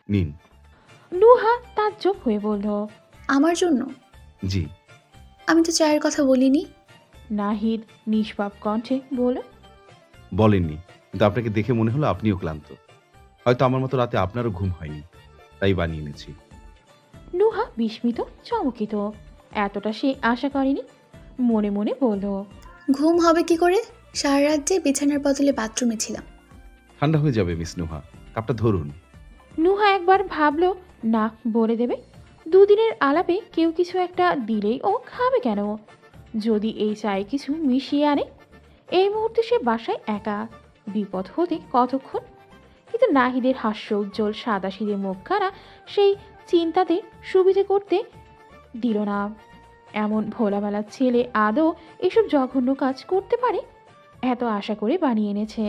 নিন। নুহা তাজ্জব হয়ে বলল, আমার জন্য? জি। আমি তো চায়ের কথা বলিনি। নাহিদ নিষ্পাপ কণ্ঠে বলল, বলেননি, কিন্তু আপনাকে দেখে মনে হলো আপনিও ক্লান্ত। হয়তো আমার মতো রাতে আপনারও ঘুম হয়নি, তাই বানিয়ে এনেছি। নুহা বিস্মিত, চমকিত। এতটা সে আশা করেনি। মনে মনে বলল, ঘুম হবে কি করে? সারা রাত যে বিছানার বদলে বাথরুমে ছিলাম। ঠান্ডা হয়ে যাবে মিস নুহা, কাপটা ধরুন। নুহা একবার ভাবল না বলে দেবে। দুদিনের আলাপে কেউ কিছু একটা দিলেই ও খাবে কেন? যদি এই চায়ে কিছু মিশিয়ে আনে? এই মুহূর্তে সে বাসায় একা, বিপদ হতে কতক্ষণ। কিন্তু নাহিদের হাস্য উজ্জ্বল সাদাসিধে মুখখানা সেই চিন্তাতে সুবিধে করতে দিল না। এমন ভোলাবেলা ছেলে আদৌ এসব জঘন্য কাজ করতে পারে? এত আশা করে বানিয়ে এনেছে,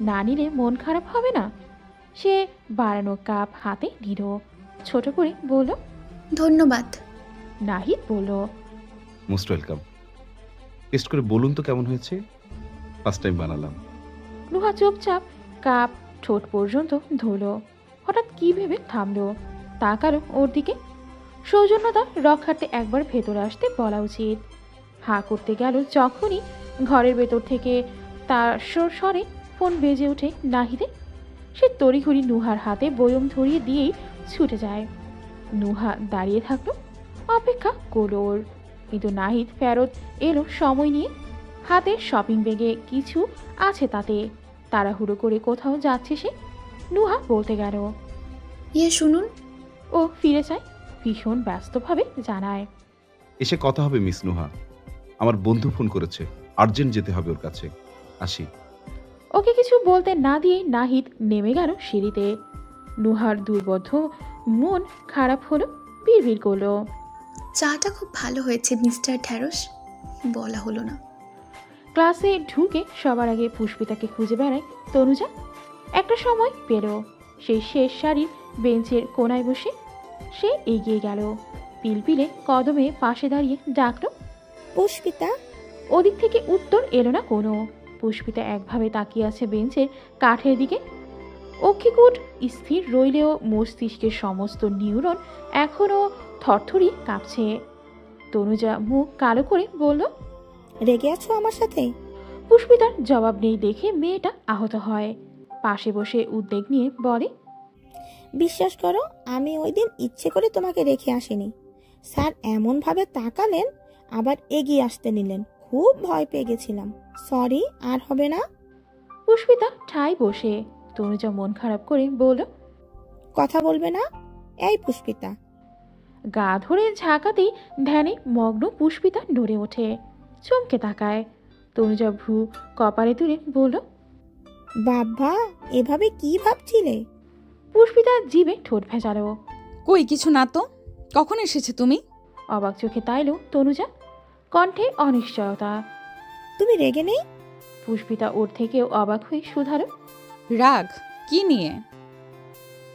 না নিলে মন খারাপ হবে না? সে বাড়ানো কাপ হাতে নিল, ছোট করে বলল, ধন্যবাদ। নাহিদ বলল, মোস্ট ওয়েলকাম। টেস্ট করে বলুন তো কেমন হয়েছে? ফার্স্ট টাইম বানালাম। নুহা চুপচাপ কাপ ঠোঁট পর্যন্ত ধুলো। হঠাৎ কি ভেবে থামলো, তাকালো ওর দিকে। সৌজন্যতা রক্ষার্থে একবার ভেতরে আসতে বলা উচিত। হাঁ করতে গেল যখনই ঘরের ভেতর থেকে তার স্বরে ফোন বেজে ওঠে নাহিদে। সে তড়িঘড়ি নুহার হাতে বয়ম ধরিয়ে দিয়েই ছুটে যায়। নুহা দাঁড়িয়ে থাকলো, অপেক্ষা করলো ওর। কিন্তু নাহিদ ফেরত এলো সময় নিয়ে। হাতে শপিং ব্যাগে কিছু আছে তাতে। তাড়াহুড়ো করে কোথাও যাচ্ছে সে। নুহা বলতে গেল, শুনুন। ও ফিরে যায়, ভীষণ ব্যস্তভাবে জানায়, এসে কথা হবে মিস নুহা। আমার বন্ধু ফোন করেছে, আর্জেন্ট যেতে হবে ওর কাছে। আসি। ওকে কিছু বলতে না দিয়ে নাহিদ নেমে গেল সিঁড়িতে। নুহার দুর্বোধ্য মন খারাপ হলো, বিড়বিড় করলো, চাটা খুব ভালো হয়েছে মিস্টার ঢ্যাঁড়স। বলা হলো না। ক্লাসে ঢুকে সবার আগে পুষ্পিতাকে খুঁজে বেড়ায় তনুজা। একটা সময় পেল, সেই শেষ সারির বেঞ্চের কোনায় বসে। সে এগিয়ে গেল, পিলপিলে কদমে পাশে দাঁড়িয়ে ডাকলো, পুষ্পিতা। ওদিক থেকে উত্তর এলো না কোনো। পুষ্পিতা একভাবে তাকিয়ে আছে বেঞ্চের কাঠের দিকে। অক্ষিকূট স্থির রইলেও মস্তিষ্কের সমস্ত নিউরন এখনও থরথরি কাঁপছে। তনুজা মুখ কালো করে বলল, রেগে আছো আমার সাথে? পুষ্পিতার জবাব নেই দেখে মেয়েটা আহত হয়। পাশে বসে উদ্বেগ নিয়ে বলে, বিশ্বাস করো, আমি ওই দিন ইচ্ছে করে তোমাকে রেখে আসিনি। স্যার এমনভাবে তাকালেন, আবার এগিয়ে আসতে নিলেন, খুব ভয় পেয়ে গেছিলাম। সরি, আর হবে না। পুষ্পিতা ঠাই বসে। তনুজা মন খারাপ করে বলল, কথা বলবে না? এই পুষ্পিতা। গা ধরে ঝাঁকাতেই ধ্যানে মগ্ন পুষ্পিতা নড়ে ওঠে, চমকে তাকায়। তনুজা ভ্রু কপালে তুলে বলল, বাবা, এভাবে কি ভাবছিলে? পুষ্পিতা জিভে ঠোঁট ভেজালো। কই কিছু না তো, কখন এসেছে তুমি? অবাক চোখে তাইলো তনুজা, কণ্ঠে অনিশ্চয়তা। তুমি রেগে নেই? পুষ্পিতা ওর থেকেও অবাক হয়ে শুধালো, রাগ কি নিয়ে?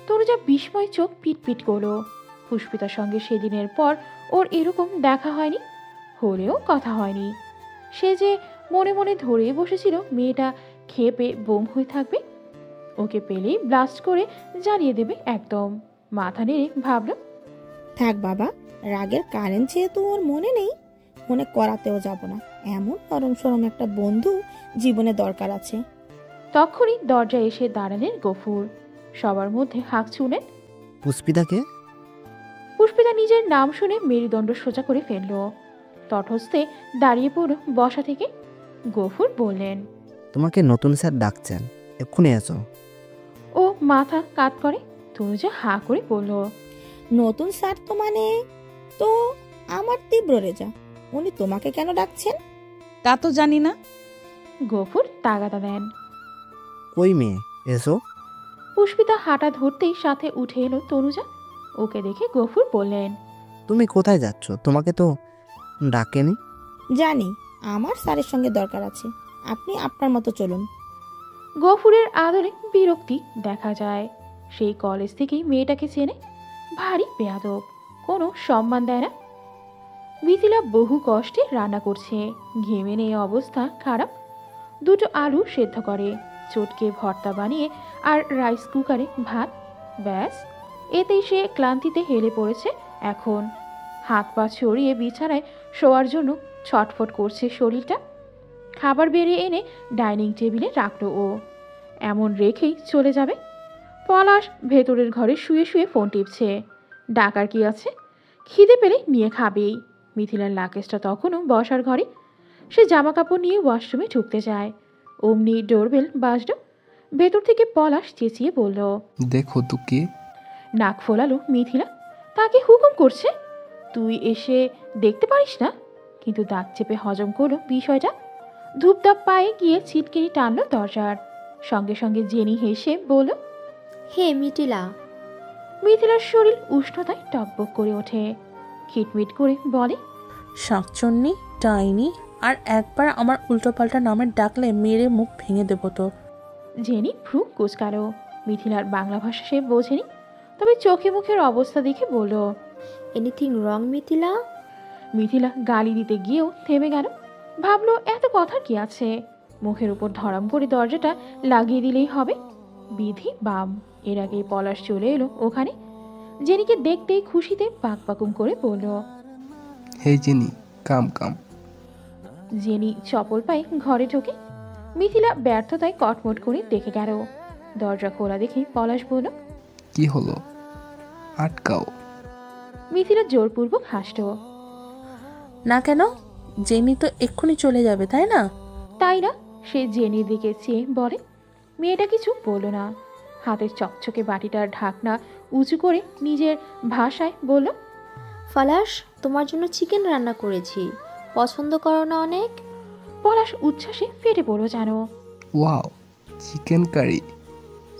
তনুজা বিস্ময় চোখ পিটপিট করলো। পুষ্পিতার সঙ্গে সেদিনের পর ওর এরকম দেখা হয়নি, হলেও কথা হয়নি। সে যে মনে মনে ধরে বসেছিল মেয়েটা খেপে বোম হয়ে থাকবে, ওকে পেলেই ব্লাস্ট করে জ্বালিয়ে দেবে একদম। মাথা নেড়ে ভাবল, থাক বাবা, রাগের কারেন্ট যেহেতু ওর মনে নেই, মনে করাতেও যাব না। এমন নরম সরম একটা বন্ধু জীবনে দরকার আছে। তখনই দরজায় এসে দাঁড়ালেন গফুর। সবার মধ্যে হাঁক ছুঁলেন, পুষ্পিতাকে? পুষ্পিতা নিজের নাম শুনে মেরুদণ্ড সোজা করে ফেলল। তটস্থে দাঁড়িয়ে পড়ল বসা থেকে। গফুর বললেন, তোমাকে নতুন স্যার ডাকছেন, এক্ষুনি এসো। ও মাথা কাত করে। তনুজা হাঁ করে বলল, নতুন স্যার তো মানে? তো আমার তীব্র রেজা, উনি তোমাকে কেন ডাকছেন? তা তো জানি না। গফুর তাগাদা দেন। কই মেয়ে, এসো। পুষ্পিতা হাঁটা ধরতেই সাথে উঠে এলো তনুজা। ওকে দেখে গফুর বললেন, তুমি কোথায় যাচ্ছ? তোমাকে তো ডাকেনি। জানি, আমার স্যারের সঙ্গে দরকার আছে, আপনি আপনার মতো চলুন। গফুরের আদরে বিরক্তি দেখা যায়। সেই কলেজ থেকেই মেয়েটাকে চেনে, ভারী বেয়াদব, কোনো সম্মান দেয় না। মিথিলা বহু কষ্টে রান্না করছে, ঘেমে নিয়ে অবস্থা খারাপ। দুটো আলু সেদ্ধ করে, চটকে ভর্তা বানিয়ে আর রাইস কুকারে ভাত, ব্যাস এতেই সে ক্লান্তিতে হেলে পড়েছে। এখন হাত পা ছড়িয়ে বিছানায় শোয়ার জন্য ছটফট করছে শরীরটা। খাবার বেড়ে এনে ডাইনিং টেবিলে রাখলো ও। এমন রেখেই চলে যাবে? পলাশ ভেতরের ঘরে শুয়ে শুয়ে ফোন টিপছে। ডাকার কি আছে? খিদে পেলে নিয়ে খাবেই। মিথিলার লাকেজটা তখনও বসার ঘরে। সে জামা কাপড় নিয়ে ওয়াশরুমে ঢুকতে যায়। অমনি ডোরবেল বাজলো। ভেতর থেকে পলাশ চেঁচিয়ে বলল, দেখো তো কে। নাক ফোলালো মিথিলা। তাকে হুকুম করছে? তুই এসে দেখতে পারিস না? কিন্তু দাঁত চেপে হজম করলো বিষয়টা। ধূপধাপ পায়ে গিয়ে ছিটকিনি টানলো দরজার। সঙ্গে সঙ্গে জেনি হেসে বলল, হে মিটিলা। মিথিলার শরীর উষ্ণতায় টকবক করে ওঠে। খিটমিট করে বলে, শাকচন্নি, ডাইনি, আর একবার আমার উল্টোপাল্টা নামের ডাকলে মেরে মুখ ভেঙে দেবো তোর। জেনি ভ্রু কুচকালো। মিথিলার বাংলা ভাষা সে বোঝেনি, তবে চোখে মুখের অবস্থা দেখে বলল, এনিথিং রং মিথিলা? মিথিলা গালি দিতে গিয়েও থেমে গেল। ভাবলো এত কথা কি আছে, মুখের উপর ধরাম করে দরজাটা লাগিয়ে দিলেই হবে। বিধি বাম। এর আগে পলাশ চলে এলো ওখানে। জেনিকে দেখতেই খুশিতে পাকপাকুম করে বলল, হে জেনি, কাম কাম। জেনি চপল পায়ে ঘরে ঢোকে। মিথিলা ব্যর্থতায় কটমট করে দেখে গেল। দরজা খোলা দেখে পলাশ বলল, কি হলো? আটকাও। মিথিলা জোরপূর্বক হাসল। না কেন? জেনি তো এক্ষুনি চলে যাবে, তাই না? তাই না? সে জেনির দিকে চেয়ে বলে। মেয়েটা কিছু বলল না। হাতের চকচকে বাটিটার ঢাকনা উঁচু করে নিজের ভাষায় বলল, পলাশ, তোমার জন্য চিকেন রান্না করেছি, পছন্দ করো না অনেক? পলাশ উচ্ছ্বাসে ফেটে পড়ো জানো। Wow, chicken curry!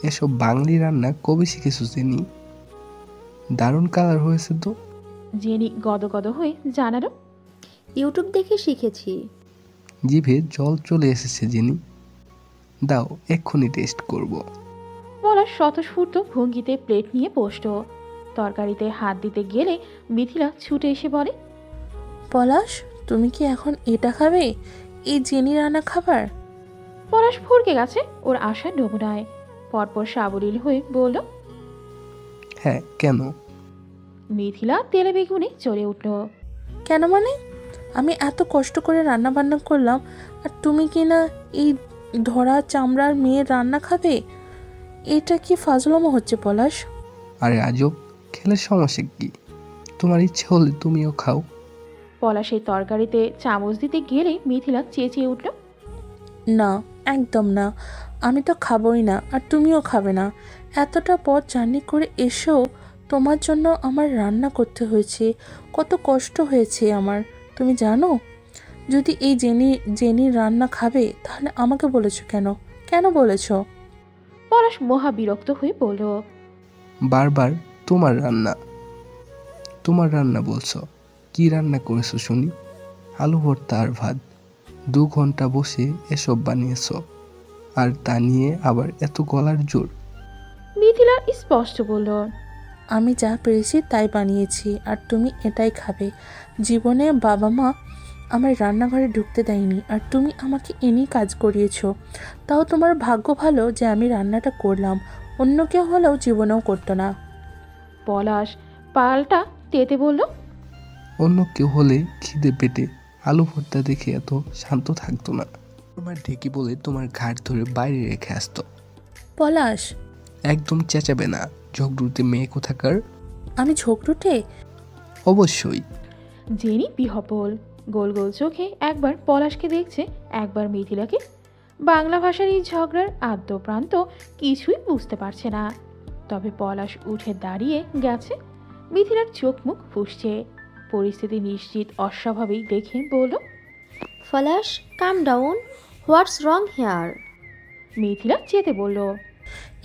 এসব বাঙালি রান্না কবে শিখেছো জেনি? দারুণ কালার হয়েছে তো। জেনি গদগদ হয়ে জানালো, ইউটিউব দেখে শিখেছি। জিভে জল চলে এসেছে জেনি। দাও, এক্ষুনি টেস্ট করব। পলাশ স্বতঃস্ফূর্ত ভঙ্গিতে প্লেট নিয়ে বসল। তরকারিতে হাত দিতে গেলে মিথিলা ছুটে এসে বলে, পলাশ, তুমি কি এখন এটা খাবে? এই জেনি রান্না খাবার? পলাশ ফুরকে গেছে ওর আশার নমুনায়। পরপর সাবলীল হয়ে বলল, হ্যাঁ, কেন? মিথিলা তেলে বেগুনে চলে উঠল। কেন মানে? আমি এত কষ্ট করে রান্না বান্না করলাম, আর তুমি কি না এই ধরা চামড়ার মেয়ের রান্না খাবে? এটা কি ফাজলামো হচ্ছে পলাশ? আরে আজব, খেলে সমস্যা কি? তোমার ইচ্ছে হলে তুমিও খাও। পলাশের তরকারিতে চামচ দিতে গেলে মিথিলা চেঁচিয়ে উঠল, না, একদম না। আমি তো খাবই না, আর তুমিও খাবে না। এতটা পথ জার্নি করে এসেও তোমার জন্য আমার রান্না করতে হয়েছে। কত কষ্ট হয়েছে আমার, তুমি জানো? যদি এই জেনি রান্না খাবে, তাহলে আমাকে বলেছো কেন? কেন বলেছো? পলাশ মহা বিরক্ত হয়ে বলল, বারবার তোমার রান্না তোমার রান্না বলছো। কি রান্না করেছো শুনি? আলু ভর্তা আর ভাত। 2 ঘন্টা বসে এসব বানিয়েছো, আর তা নিয়ে আবার এত গলার জোর? মিথিলা স্পষ্ট বলল, আমি যা পেরেছি তাই বানিয়েছি, আর তুমি এটাই খাবে। জীবনে বাবা মা আমার রান্নাঘরে ঢুকতে দেয়নি, আর তুমি আমাকে এনেই কাজ করিয়েছো। তাও তোমার ভাগ্য ভালো যে আমি রান্নাটা করলাম, অন্য কেউ হলেও জীবনেও করতো না। পলাশ পাল্টা তেতে বলল, অন্য কেউ হলে খিদে পেটে আলু ভর্তা দেখে এত শান্ত থাকতো না। তোমার ঢেকি বলে তোমার ঘাট ধরে বাইরে রেখে আসতো। পলাশ, একদম চেঁচাবে না, ঝগড়ুতে মেয়ে কোথাকার। আমি ঝগড়ুটে? অবশ্যই। জেনি বিহবল। গোল গোল চোখে একবার পলাশকে দেখছে, একবার মিথিলাকে। বাংলা ভাষার এই ঝগড়ার আদ্যপ্রান্ত কিছুই বুঝতে পারছে না। তবে পলাশ উঠে দাঁড়িয়ে গেছে। মিথিলার চোখ মুখ ফুসছে। পরিস্থিতি নিশ্চিত অস্বাভাবিক দেখে বলল, পলাশ, কাম ডাউন, হোয়াটস রং হেয়ার? মিথিলা চেতে বলল,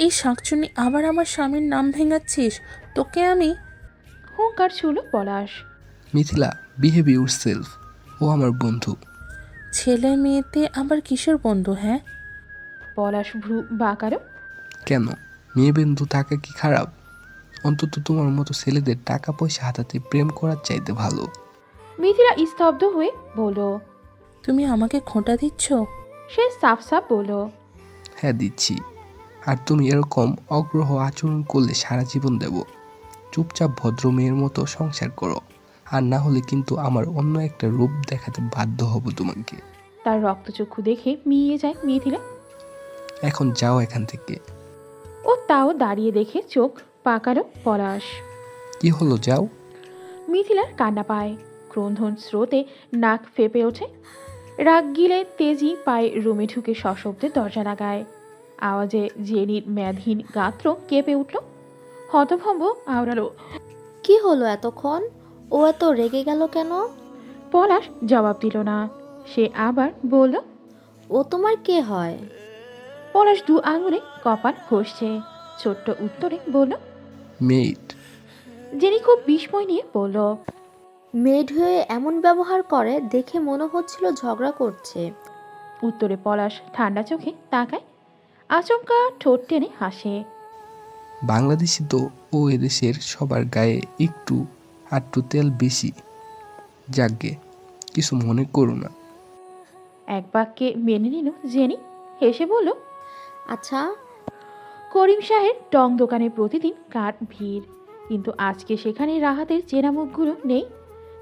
এই শাকচুনি আবার আমার স্বামীর নাম ভেঙাচ্ছিস? তোকে আমি। হুঙ্কার ছুলো পলাশ। Mithila, behave yourself. ও আমার বন্ধু। ছেলে মেয়েতে আবার কিসের বন্ধু? হ্যাঁ, পলাশ ভ্রু বাঁকালো। কেন? মেয়ে বন্ধু থাকা কি খারাপ? অন্তত তোমার মতো ছেলেদের টাকা পয়সা হাতাতে প্রেম করার চাইতে ভালো। মিথিলা স্তব্ধ হয়ে বলল, তুমি আমাকে খোঁটা দিচ্ছ? সে সাফ সাফ বলল, হ্যাঁ দিচ্ছি। আর তুমি এরকম অগ্রহ আচরণ করলে সারা জীবন দেব। চুপচাপ ভদ্র মেয়ের মতো সংসার করো, আর না হলে কিন্তু আমার অন্য একটা রূপ দেখাতে বাধ্য হব তোমাকে। তার রক্তচক্ষু দেখে মিয়ে যায় মিথিলা। এখন যাও এখান থেকে। ও তাও দাঁড়িয়ে দেখে চোখ পাকালো পলাশ। কি হলো, যাও। মিথিলার কান্না পায়, ক্রন্ধন স্রোতে নাক ফেপে ওঠে। রাগ গিলে তেজি পায়ে রুমে ঢুকে সশব্দে দরজা লাগায়। আওয়াজে জেনির মেদহীন গাত্র কেঁপে উঠল। হতভম্ব আওড়ালো, কি হলো এতক্ষণ? ও এত রেগে গেল কেন? পলাশ জবাব দিল না। সে আবার বলল, ও তোমার কে হয়? পলাশ দু আঙুলে কপাল ঘষছে। ছোট্ট উত্তরে বলল, মেড। জেনি খুব বিস্ময় নিয়ে বলল, মেড হয়ে এমন ব্যবহার করে দেখে মনে হচ্ছিল ঝগড়া করছে। উত্তরে পলাশ ঠান্ডা চোখে তাকায়, আচমকা ঠোঁট টেনে হাসে। বাংলাদেশি তো, ও এদেশের সবার গায়ে একটু আটটু তেল বেশি। যাকগে, কিছু মনে করো না। এক বাক্যে মেনে নিল জেনি। হেসে বলল, আচ্ছা। করিম শাহের টং দোকানে প্রতিদিন কার ভিড়, কিন্তু আজকে সেখানে রাহাতের চেনা মুখগুলো নেই।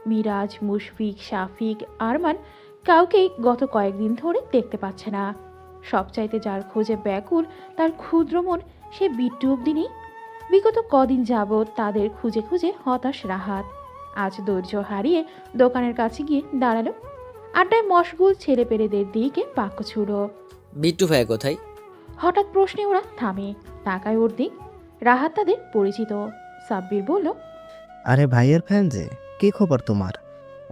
মিরাজ, মুশফিক, শাফিক, আরমান কাউকেই গত কয়েকদিন ধরে দেখতে পাচ্ছে না। সবচাইতে যার খোঁজে ব্যাকুল তার ক্ষুদ্র মন, সে বিট্টু অব্দি নেই। বিগত কদিন যাবৎ তাদের খুঁজে খুঁজে হতাশ রাহাত। আজ ধৈর্য হারিয়ে দোকানের কাছে গিয়ে দাঁড়ালো। আড্ডায় মশগুল ছেলেপেলেদের দিকে বাক্য ছুড়ল। বিট্টু ভাই কোথায়? হঠাৎ প্রশ্নে ওরা থামে, তাকায় ওর দিক। রাহাত তাদের পরিচিত। সাব্বির বলল, আরে ভাইয়ের ফ্যান যে, কি খবর তোমার?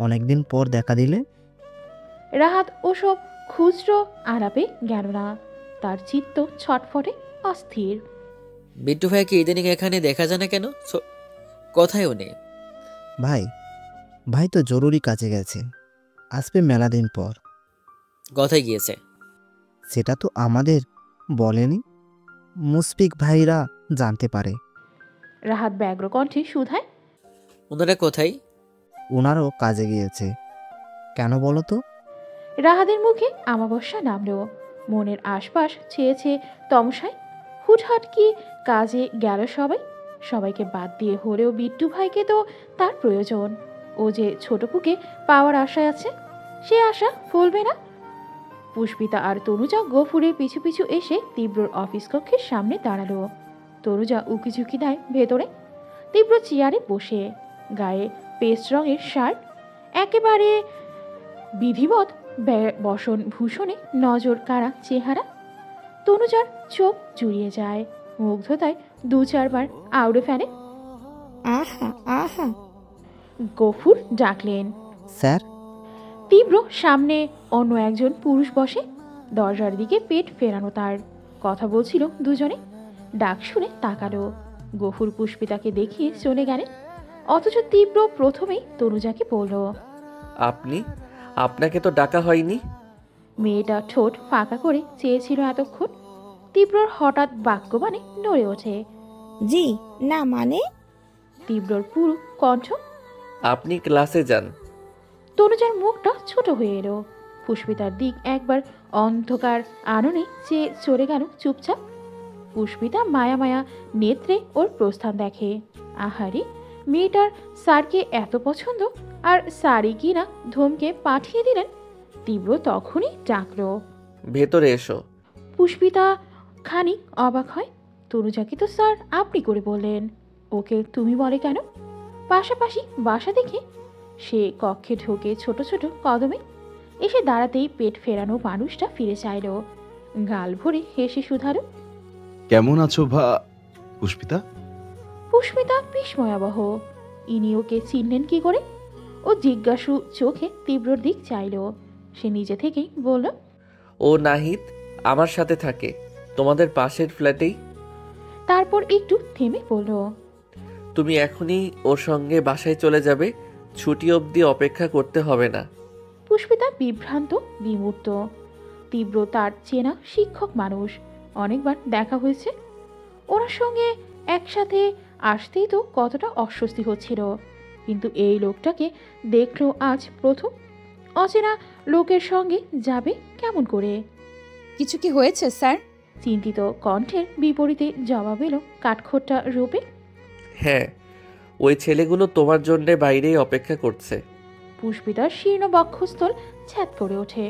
অনেকদিন পর দেখা দিলে। রাহাত ওসব খুচরো আলাপে গেল না। তার চিত্ত ছটফটে, অস্থির। বিট্টু ভাইকে ইদানিং এখানে দেখা যায় না কেন? কোথায় উনি? ভাই তো জরুরি কাজে গেছে, আসবে মেলা দিন পর। কোথায় গিয়েছে? সেটা তো আমাদের বলেনি, মুশফিক ভাইরা জানতে পারে। রাহাত ব্যগ্র কণ্ঠে শুধায়, ওনারা কোথায়? ওনারও কাজে গিয়েছে। কেন বলো তো? রাহাতের মুখে আমাবস্যা নামলো। মনের আশপাশ ছেয়েছে তমসায়। হুটহাট কি কাজে গেল সবাইকে বাদ দিয়ে হলেও বিট্টু ভাইকে তো তার প্রয়োজন। ও যে ছোটপুকে পাওয়ার আশায় আছে, সে আশা ফলবে না। পুষ্পিতা আর তনুজা গফুরের পিছু পিছু এসে তীব্রর অফিস কক্ষের সামনে দাঁড়ালো। তনুজা উকিঝুঁকি দেয় ভেতরে। তীব্র চেয়ারে বসে, গায়ে পেস্ট রঙের শার্ট, একেবারে বিধিবৎ বসন ভূষণে নজর কাড়া চেহারা। তনুজার চোখ জুড়িয়ে যায়, মুগ্ধতায় দু চারবার আউড়ে ফেলে। আহা আহা। গফুর ডাকলেন, স্যার। তীব্র সামনে অন্য একজন পুরুষ বসে, দরজার দিকে পেট ফেরানো তার। কথা বলছিল দুজনে। ডাক শুনে তাকালো। গফুর পুষ্পিতাকে দেখিয়ে চলে গেলেন। অথচ তীব্র প্রথমেই তনুজাকে বলল, আপনাকে তো ডাকা হয়নি। মেয়েটা ঠোঁট ফাঁকা করে চেয়েছিল এতক্ষণ। তীব্রর হঠাৎ বাক্যবাণে নড়ে ওঠে। জি না মানে? তীব্রর পুরো কণ্ঠ। আপনি ক্লাসে যান। তনুজার মুখটা ছোট হয়ে এলো। পুষ্পিতার দিক একবার অন্ধকার আননে চেয়ে চলে গেল চুপচাপ। পুষ্পিতা মায়া মায়া নেত্রে ওর প্রস্থান দেখে। আহারে, মেয়েটার স্যারকে এত পছন্দ, আর স্যারই কিনা ধমকে পাঠিয়ে দিলেন। তীব্র তখনই ডাকলো, ভেতরে এসো। পুষ্পিতা খানিক অবাক হয়। তনুজাকে তো স্যার আপনি করে বললেন, ওকে তুমি বলে কেন? পাশাপাশি বাসা দেখে সে কক্ষে ঢোকে ছোট ছোট কদমে। এসে দাঁড়াতেই পেট ফেরানো মানুষটা ফিরে চাইল। গাল ভরে হেসে শুধালো, কেমন আছো পুষ্পিতা? পুষ্পিতা বিস্ময়াবহ। ইনি ওকে চিনলেন কি করে? ও জিজ্ঞাসু চোখে তীব্রর দিক চাইল। সে নিজে থেকেই বলল, ও নাহিদ আমার সাথে থাকে, তোমাদের পাশের ফ্ল্যাটেই। তারপর একটু থেমে বলল, তুমি এখনই ওর সঙ্গে বাসায় চলে যাবে, ছুটি অবধি অপেক্ষা করতে হবে না। পুষ্পিতা বিভ্রান্ত, বিমূর্ত। তীব্র তার চেনা শিক্ষক মানুষ, অনেকবার দেখা হয়েছে। ওনার সঙ্গে একসাথে আসতেই তো কতটা অস্বস্তি হচ্ছিল, কিন্তু এই লোকটাকে দেখলো আজ প্রথম। অচেনা লোকের সঙ্গে যাবে কেমন করে? কিছু কি হয়েছে স্যার? চিন্তিত কণ্ঠের বিপরীতে জবাব এলো কাঠখোট্টা রূপে। হ্যাঁ, ওই ছেলেগুলো তোমার জন্য বাইরেই অপেক্ষা করছে। পুষ্পিতার শীর্ণ বক্ষস্থল ছ্যাদ করে ওঠে।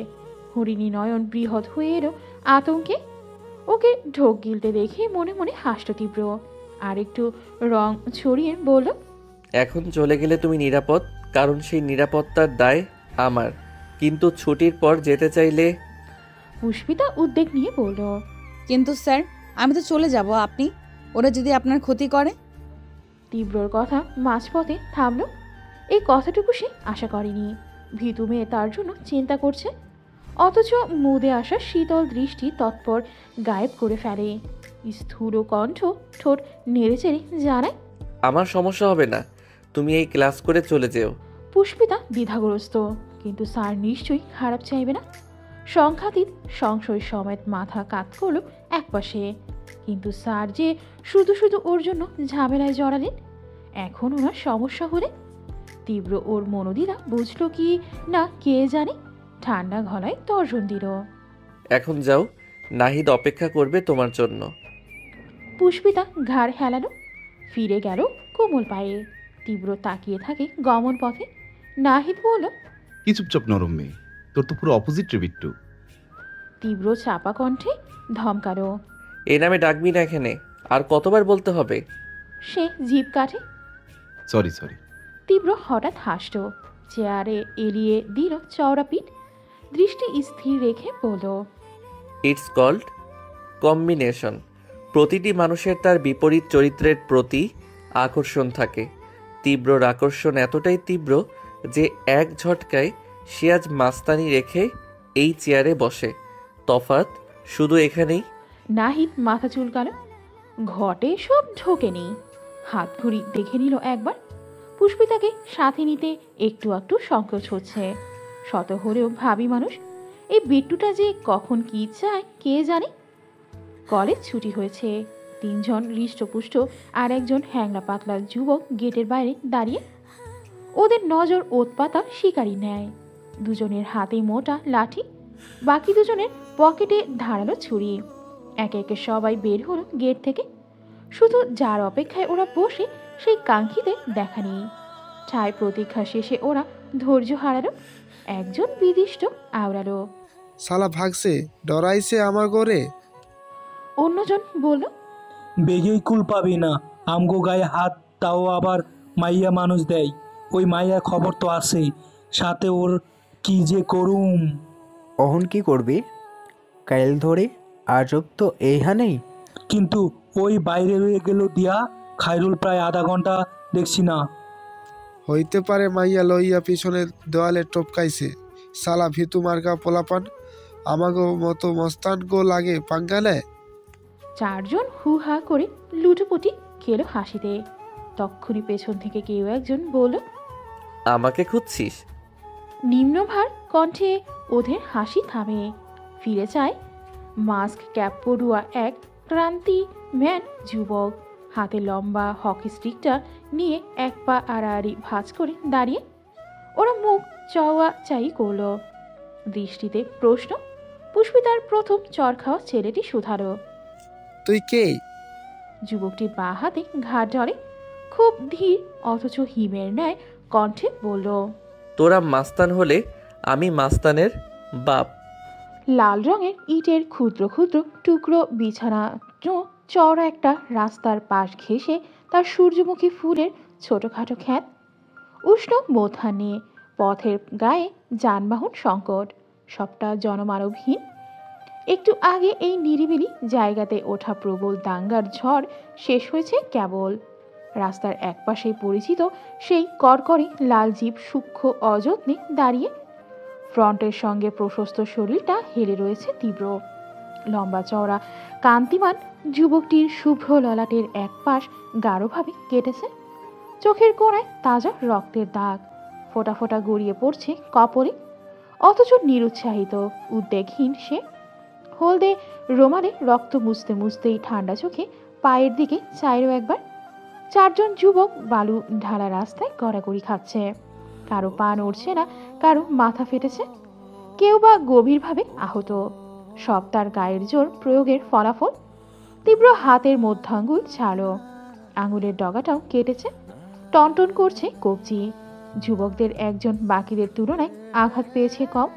হরিণী নয়ন বৃহৎ হয়ে এলো আতঙ্কে। ওকে ঢোক গিলতে দেখে মনে মনে হাসল তীব্র, আর একটু রং ছড়িয়ে বলল, এখন চলে গেলে তুমি নিরাপদ, কারণ সেই নিরাপত্তার দায় আমার। কিন্তু ছুটির পর যেতে চাইলে। পুষ্পিতা উদ্বেগ নিয়ে বলল, কিন্তু স্যার, আমি তো চলে যাব, আপনি ওরা যদি আপনার ক্ষতি করে। তীব্রর কথা মাঝপথে থামল। এই কথাটুকু সে আশা করেনি। ভীতু মেয়ে তার জন্য চিন্তা করছে, অথচ মুদে আসা শীতল দৃষ্টি তৎপর গায়েব করে ফেলে। স্থূল কণ্ঠ ঠোঁট নেড়েচেড়ে জানায়, আমার সমস্যা হবে না, তুমি এই ক্লাস করে চলে যেও। পুষ্পিতা দ্বিধাগ্রস্ত, কিন্তু স্যার নিশ্চয়ই খারাপ চাইবে না। সংখ্যাতীত সংশয় সমেত মাথা কাত করল একপাশে। কিন্তু স্যার যে শুধু শুধু ওর জন্য ঝামেলায় জড়ালেন। এখন ওনার সমস্যা হলে তীব্র ওর মনোদিরা বুঝলো কি না কে জানে, ঠান্ডা গলায় তর্জন দিল, এখন যাও, নাহিদ অপেক্ষা করবে তোমার জন্য। পুষ্পিতা ঘাড় হেলানো, ফিরে গেল কোমল পায়ে। তীব্র তাকিয়ে থাকে গমন পথে। নাহিদ বলল, কি চুপচাপ নরম মেয়ে, তোর তো পুরো অপোজিট রে বিট্টু। তীব্র চাপা কণ্ঠে ধমকালো, এই নামে ডাকবি না এখানে, আর কতবার বলতে হবে? সে জিভ কাটে। Sorry sorry. তীব্র হঠাৎ হাসল, চেয়ারে এলিয়ে দিল চওড়া পিঠ, দৃষ্টি স্থির রেখে বলল, ইটস কল্ড কম্বিনেশন। প্রতিটি মানুষের তার বিপরীত চরিত্রের প্রতি আকর্ষণ থাকে। তীব্রর আকর্ষণ এতটাই তীব্র যে এক ঝটকায় সে আজ মাস্তানি রেখে এই চেয়ারে বসে। তফাৎ শুধু এখানেই। নাহিদ মাথা চুলকালো, ঘটে সব ঢোকে নেই। হাত ঘড়ি দেখে নিল একবার। পুষ্পিতাকে সাথে নিতে একটু একটু সংকোচ হচ্ছে। শত হলেও ভাবি মানুষ, এই বিট্টুটা যে কখন কি চায় কে জানে। কলেজ ছুটি হয়েছে। 3 জন হৃষ্টপুষ্ট আর একজন হ্যাংলা পাতলা যুবক গেটের বাইরে দাঁড়িয়ে। ওদের নজর ওতপাতা শিকারি নেয়। দুজনের হাতে মোটা লাঠি, বাকি দুজনের পকেটে ধারালো ছুরি। একে একে সবাই বের হলো গেট থেকে। শুধু যার অপেক্ষায় ওরা বসে সেই কাঙ্ক্ষিতে দেখা নেই। ঠায় প্রতীক্ষা শেষে ওরা ধৈর্য হারালো। একজন বিদিষ্ট আওড়ালো, শালা ভাগছে, ডরাইছে আমার করে। অন্যজন বলল, বেগেই কুল পাবি না, আমগো গায়ে হাত, তাও আবার মাইয়া মানুষ দেয়। ওই মাইয়ার খবর তো আছে, সাথে ওর কি যে করুম। অহন কি করবি? কাইল ধরে আজব তো এইখানেই। কিন্তু ওই বাইরে রয়ে গেল দিয়া, খায়রুল প্রায় আধা ঘন্টা দেখছি না। হইতে পারে মাইয়া লইয়া পিছনে দেওয়ালে টপকাইছে। শালা ভিতু মার্কা পোলাপান, আমাগো মতো মস্তান গো লাগে পাঙ্গালে। 4 জন হু হা করে লুটোপুটি খেলো হাসিতে। তক্ষুনি পেছন থেকে কেউ একজন বলল, আমাকে খুঁজছিস? নিম্নভার কণ্ঠে ওদের হাসি থামে। ফিরে চায় মাস্ক ক্যাপ পড়ুয়া এক ক্রান্তি ম্যান যুবক, হাতে লম্বা হকি স্টিকটা নিয়ে এক পা আড়াআড়ি ভাঁজ করে দাঁড়িয়ে। ওরা মুখ চাওয়া চাই করল, দৃষ্টিতে প্রশ্ন। পুষ্পিতার প্রথম চর খাওয়া ছেলেটি শুধালো, তুই কে? যুবকটি বা হাতে ঘাট ধরে খুব ধীর অথচ হিমের ন্যায় কণ্ঠে বলল, তোরা মাস্তান হলে আমি মাস্তানের বাপ। লাল রঙের ইটের ক্ষুদ্র ক্ষুদ্র টুকরো বিছানা চওড়া একটা রাস্তার পাশ ঘেঁষে তার সূর্যমুখী ফুলের ছোটখাটো খ্যাত। উষ্ণ মধ্যাহ্নে পথের গায়ে যানবাহন সংকট, সবটা জনমানবহীন। একটু আগে এই নিরিবিলি জায়গাতে ওঠা প্রবল দাঙ্গার ঝড় শেষ হয়েছে কেবল। রাস্তার একপাশে পরিচিত সেই করকরে লাল জিপ সূক্ষ্ম অযত্নে দাঁড়িয়ে। ফ্রন্টের সঙ্গে প্রশস্ত শরীরটা হেলে রয়েছে তীব্র। লম্বা চওড়া কান্তিমান যুবকটির শুভ্র ললাটের এক পাশ গাঢ়ভাবে কেটেছে। চোখের কোণায় তাজা রক্তের দাগ, ফোঁটা ফোঁটা গড়িয়ে পড়ছে কপলে। অথচ নিরুৎসাহিত উদ্বেগহীন সে। হলদে রোমালে রক্ত মুছতে মুছতেই ঠান্ডা চোখে পায়ের দিকে চাইল একবার। 4 জন যুবক বালু ঢালা রাস্তায় গড়াগড়ি খাচ্ছে। কারো পা নড়ছে না, কারো মাথা ফেটেছে, কেউ বা গভীরভাবে আহত। সব তার গায়ের জোর প্রয়োগের ফলাফল। তীব্র হাতের মধ্যাঙ্গুল ছাড়ো, আঙুলের ডগাটাও কেটেছে। টনটন করছে কবজি। যুবকদের একজন বাকিদের তুলনায় আঘাত পেয়েছে কম,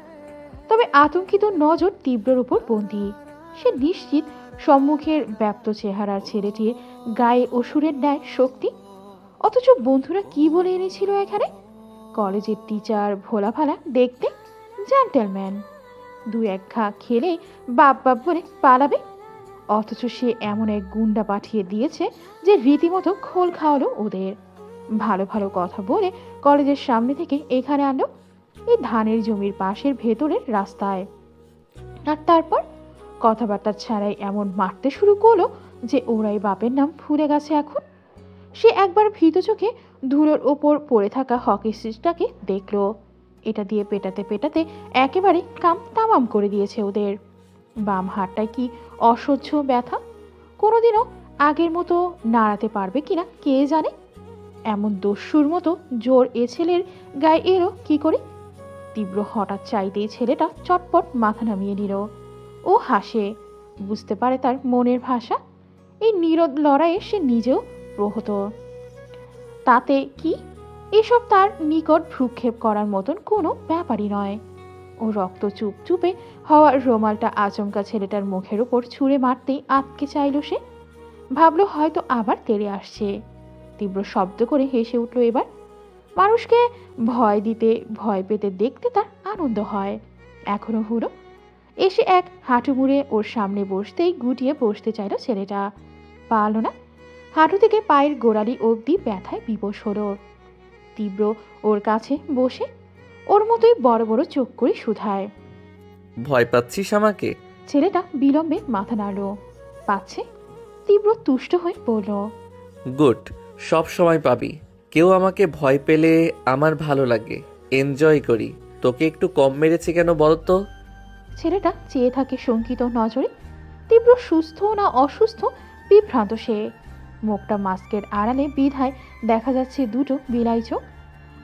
তবে আতঙ্কিত নজর তীব্রর উপর বন্দী। সে নিশ্চিত সম্মুখের ব্যাপ্ত চেহারার ছেলেটির গায়ে অসুরের ন্যায় শক্তি। অথচ বন্ধুরা কি বলে এনেছিল এখানে? কলেজের টিচার ভোলা ভালা দেখতে, জেন্টেলম্যান। দু এক ঘা খেলে বাপ বাপ বলে পালাবে, অথচ সে এমন এক গুন্ডা পাঠিয়ে দিয়েছে যে রীতিমতো খোল খাওয়ালো ওদের। ভালো ভালো কথা বলে কলেজের সামনে থেকে এখানে আনলো, এই ধানের জমির পাশের ভেতরের রাস্তায়। আর তারপর কথাবার্তা ছাড়াই এমন মারতে শুরু করলো যে ওরাই বাপের নাম ভুলে গেছে এখন। সে একবার ভীত চোখে ধুলোর ওপর পড়ে থাকা হকি স্টিকটাকে দেখলো। এটা দিয়ে পেটাতে পেটাতে একেবারে কাম তামাম করে দিয়েছে ওদের। বাম হাতটায় কি অসহ্য ব্যথা, কোনোদিনও আগের মতো নাড়াতে পারবে কিনা কে জানে। এমন দস্যুর মতো জোর এ ছেলের গায়ে এলো কি করে? তীব্র হঠাৎ চাইতেই ছেলেটা চটপট মাথা নামিয়ে নিল। ও হাসে, বুঝতে পারে তার মনের ভাষা। এই নীরব লড়াইয়ে সে নিজেও প্রহত। তাতে কি, এসব তার নিকট ভ্রুক্ষেপ করার মতন কোনো ব্যাপারই নয়। ও রক্ত চুপচুপে হওয়ার রোমালটা আচমকা ছেলেটার মুখের উপর ছুঁড়ে মারতেই আটকে চাইল সে। ভাবলো হয়তো আবার তেড়ে আসছে। তীব্র শব্দ করে হেসে উঠল এবার। মানুষকে ভয় দিতে, ভয় পেতে দেখতে তার আনন্দ হয়। এখনো হলো। এসে এক হাঁটু মুড়ে ওর সামনে বসতেই গুটিয়ে বসতে চাইল ছেলেটা, পারল না। হাঁটু থেকে পায়ের গোড়ালি অবধি ব্যথায় বিবশ হলো। তীব্র ওর কাছে বসে ওর মতোই বড় বড় চোখ করে শুধায়, ভয় পাচ্ছিস আমাকে? ছেলেটা বিলম্বে মাথা নাড়ল। পাচ্ছে। তীব্র তুষ্ট হয়ে বলল, গুড, সব সময় পাবি। কেউ আমাকে ভয় পেলে আমার ভালো লাগে, এনজয় করি। তোকে একটু কম মেরেছি কেন বলতো? ছেলেটা চেয়ে থাকে শঙ্কিত নজরে। তীব্র সুস্থ না অসুস্থ বিভ্রান্ত সে। মুখটা মাস্কের আড়ালে বিধায় দেখা যাচ্ছে দুটো বিলাই চোখ,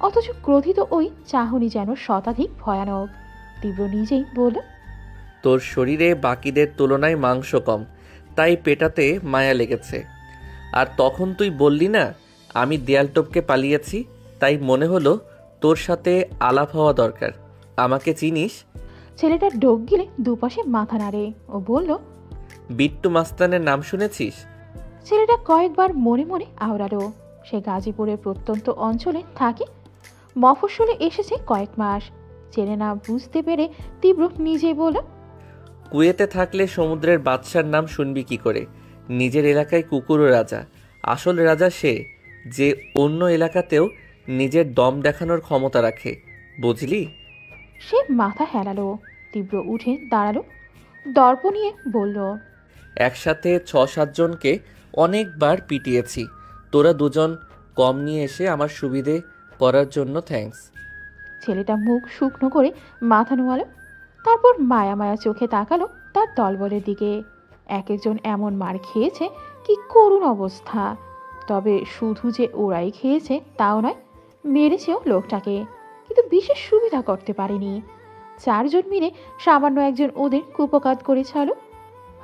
অথচ ক্রোধিত ওই চাহনি যেন শতাধিক ভয়ানক। তীব্র নিজেই বলল, তোর শরীরে বাকিদের তুলনায় মাংস কম, তাই পেটাতে মায়া লেগেছে। আর তখন তুই বললি না আমি দেয়াল টপকে পালিয়েছি, তাই মনে হলো তোর সাথে আলাপ হওয়া দরকার। আমাকে চিনিস? ছেলেটা ঢোক গিলে দুপাশে মাথা নাড়ে। ও বলল, বিট্টু মাস্তানের নাম শুনেছিস? ছেলেটা কয়েকবার মনে মনে আওড়ালো। সে গাজীপুরের প্রত্যন্ত অঞ্চলে থাকে, মফস্বলে এসেছে কয়েক মাস। চেনে না বুঝতে পেরে তীব্র নিজেই বলল, কুয়েতে থাকলে সমুদ্রের বাদশার নাম শুনবি কি করে? নিজের এলাকায় কুকুরও রাজা। আসল রাজা সে যে অন্য এলাকাতেও নিজের দম দেখানোর ক্ষমতা রাখে, বুঝলি? সে মাথা হেলালো। তীব্র উঠে দাঁড়ালো, দর্প নিয়ে বলল, একসাথে ৬-৭ জনকে অনেকবার পিটিয়েছি। তোরা দুজন কম নিয়ে এসে আমার সুবিধে করার জন্য থ্যাঙ্কস। ছেলেটা মুখ শুকনো করে মাথা নোয়ালো, তারপর মায়া মায়া চোখে তাকালো তার দলবলের দিকে। এক একজন এমন মার খেয়েছে, কি করুণ অবস্থা। তবে শুধু যে ওরাই খেয়েছে তাও নয়, মেরেছেও লোকটাকে, কিন্তু বিশেষ সুবিধা করতে পারেনি। 4 জন মিলে সামান্য একজন ওদের কুপকাত করেছিল।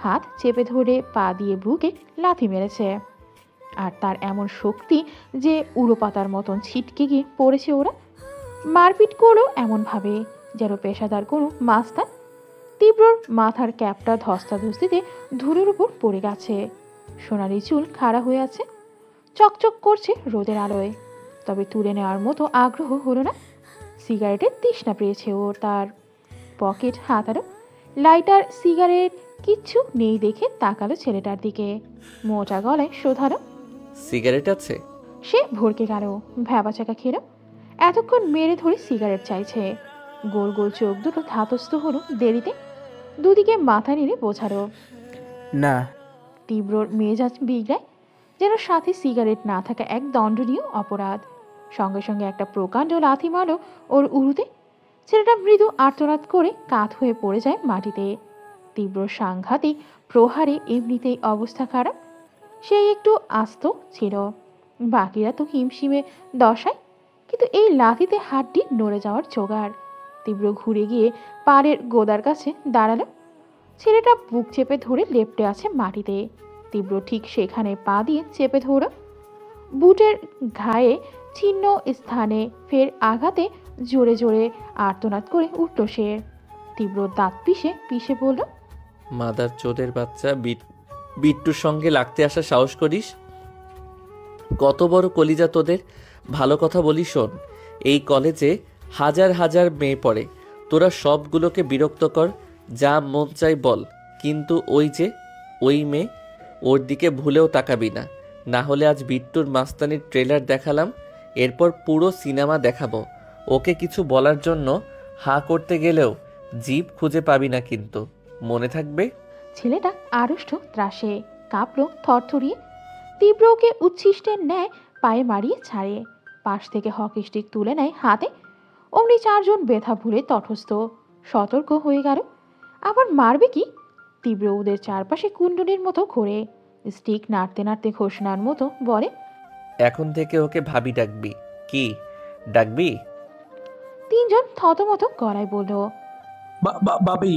হাত চেপে ধরে পা দিয়ে বুকে লাথি মেরেছে। আর তার এমন শক্তি যে উড়ো পাতার মতন ছিটকে গিয়ে পড়েছে ওরা। মারপিট করলো এমনভাবে যেন পেশাদার কোনো মাস্তান। তীব্রর মাথার ক্যাপটা ধস্তাধস্তিতে ধুলোর উপর পড়ে গেছে। সোনালি চুল খাড়া হয়ে আছে, চকচক করছে রোদের আলোয়। তবে তুলে নেওয়ার মতো আগ্রহ হলো না। সিগারেটের তৃষ্ণা পেয়েছে ওর। তার পকেট হাতালো, লাইটার সিগারেট কিচ্ছু নেই দেখে তাকালো ছেলেটার দিকে। মোটা গলায় শোধালো, সিগারেট আছে? সে ভরকে গেল, ভ্যাবাচাকা খেল। এতক্ষণ মেরে ধরে সিগারেট চাইছে। গোল গোল চোখ দুটো ধাতস্থ হলো দেরিতে। দুদিকে মাথা নেড়ে বোঝালো, না। তীব্রর মেজাজ বিগড়ায়, যেন সাথে সিগারেট না থাকা এক দণ্ডনীয় অপরাধ। সঙ্গে সঙ্গে একটা প্রকাণ্ড লাথি মারল ওর উরুতে। ছেলেটা মৃদু আর্তনাদ করে কাত হয়ে পড়ে যায় মাটিতে। তীব্র সাংঘাতিক প্রহারে এমনিতেই অবস্থা খারাপ। সেই একটু আস্ত ছিল, বাকিরা তো হিমশিমে দশায়। কিন্তু এই লাথিতে হাড্ডি নড়ে যাওয়ার জোগাড়। তীব্র ঘুরে গিয়ে পাড়ের গোদার কাছে দাঁড়ালো। ছেলেটা বুক চেপে ধরে লেপ্টে আছে মাটিতে। তীব্র ঠিক সেখানে পা দিয়ে চেপে ধরল। বুটের ঘায়ে ছিন্ন স্থানে ফের আঘাতে জোরে জোরে আর্তনাদ করে উঠল সে। তীব্র দাঁত পিষে পিষে বলল, মাদার চোদের বাচ্চা, বিট্টুর সঙ্গে লাগতে আসা সাহস করিস? কত বড় কলিজা তোদের! ভালো কথা বলি শোন, এই কলেজে হাজার হাজার মেয়ে পড়ে, তোরা সবগুলোকে বিরক্ত কর, যা মন চাই বল, কিন্তু ওই মেয়ে, ওর দিকে ভুলেও তাকাবি না, না হলে আজ বিট্টুর মাস্তানির ট্রেলার দেখালাম, এরপর পুরো সিনেমা দেখাবো। ওকে কিছু বলার জন্য হাঁ করতে গেলেও জিভ খুঁজে পাবি না, কিন্তু মনে থাকবে। ছেলেটা আড়ষ্ট ত্রাসে কাঁপল থরথরিয়ে। তীব্র ওকে উচ্ছিষ্টের ন্যায় পায়ে মারিয়ে ছাড়ে, পাশ থেকে হকি স্টিক তুলে নেয় হাতে। অমনি চারজন ব্যথা ভুলে তটস্থ সতর্ক হয়ে গেল। আবার মারবে কি? তীব্র ওদের চারপাশে কুণ্ডলীর মতো ঘোরে, স্টিক নাড়তে নাড়তে ঘোষণার মতো বলে, এখন থেকে ওকে ভাবি ডাকবি। কি ডাকবি? তিনজন থতমত গলায় বলল, বাবি।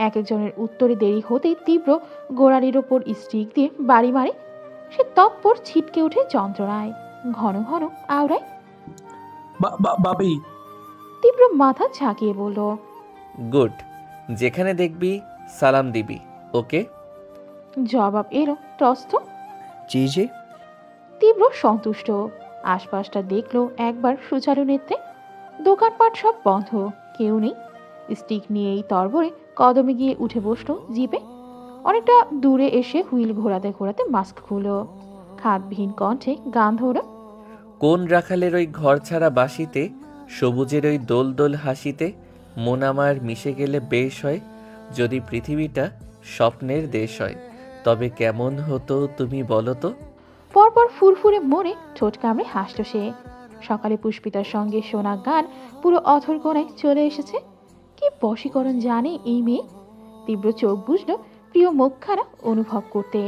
এক একজনের উত্তরে দেরি হতেই তীব্র গোড়ালির ওপর স্টিক দিয়ে বাড়ি মারে। সে তৎপর ছিটকে উঠে যন্ত্রণায়, ঘন ঘন আওড়ায়, বাবি। তীব্র মাথা ঝাঁকিয়ে বলল, গুড, যেখানে দেখবি সালাম দিবি, ওকে? জবাব এলো ত্রস্ত। জি জি। তীব্র সন্তুষ্ট। আশপাশটা দেখলো একবার সুচারু নেত্রে। দোকানপাট সব বন্ধ, কেউ নেই। স্টিক নিয়েই তরবরে কদমে গিয়ে উঠে বসলো জিপে। অনেকটা দূরে এসে হুইল ঘোরাতে ঘোরাতে মাস্ক খুলল, খাতবিহীন কণ্ঠে গান ধরল, কোন রাখালের ওই ঘর ছাড়া বাসিতে, সবুজের ওই দোল দোল হাসিতে, মন আমার মিশে গেলে বেশ হয়, যদি পৃথিবীটা স্বপ্নের দেশ হয়, তবে কেমন হতো তুমি বলো তো? পরপর ফুরফুরে মনে ঠোঁট কামড়ে হাসল সে। সকালে পুষ্পিতার সঙ্গে শোনা গান পুরো অথর কোণায় চলে এসেছে। কি বশীকরণ জানে এই মেয়ে! তীব্র চোখ বুঝল প্রিয় মুখখানা অনুভব করতে।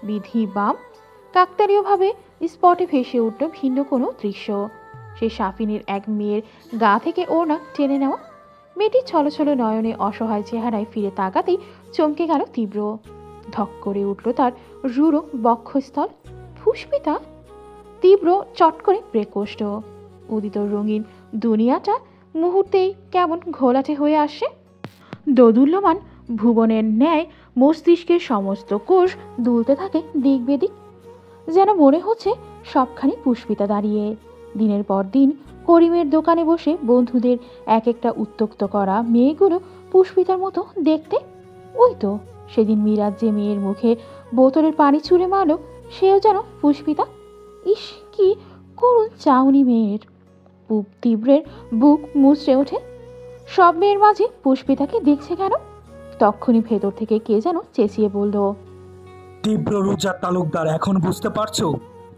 বিধি বাম কাকতালীয়ভাবে স্পটে ভেসে উঠল ভিন্ন কোনো দৃশ্য। সে সাফিনের এক মেয়ের গা থেকে ওড়না টেনে নেওয়া। মেয়েটি ছলছল নয়নে অসহায় চেহারায় ফিরে তাকাতেই চমকে গেল তীব্র। ধক করে উঠল তার রূঢ় বক্ষস্থল। পুষ্পিতা! তীব্র চট করে ব্রেক কষল। উদিত রঙিন দুনিয়াটা মুহূর্তেই কেমন ঘোলাটে হয়ে আসে। দোদুল্যমান ভুবনের ন্যায় মস্তিষ্কের সমস্ত কোষ দুলতে থাকে দিক বেদিক। যেন মনে হচ্ছে সবখানি পুষ্পিতা দাঁড়িয়ে। দিনের পর দিন করিমের দোকানে বসে বন্ধুদের এক একটা উত্ত্যক্ত করা মেয়েগুলো পুষ্পিতার মতো দেখতে। ওই তো সেদিন মিরাজ যে মেয়ের মুখে বোতলের পানি ছুঁড়ে মারল, সেও যেন পুষ্পিতা। ইস, কি করুণ চাউনি মেয়ের! তীব্রের বুক মুচড়ে ওঠে। সব মেয়ের মাঝে পুষ্পিতাকে দেখছে কেন? তক্ষুনি ভেতর থেকে কে যেন চেঁচিয়ে বলল, তীব্র রুজা তালুকদার, এখন বুঝতে পারছো?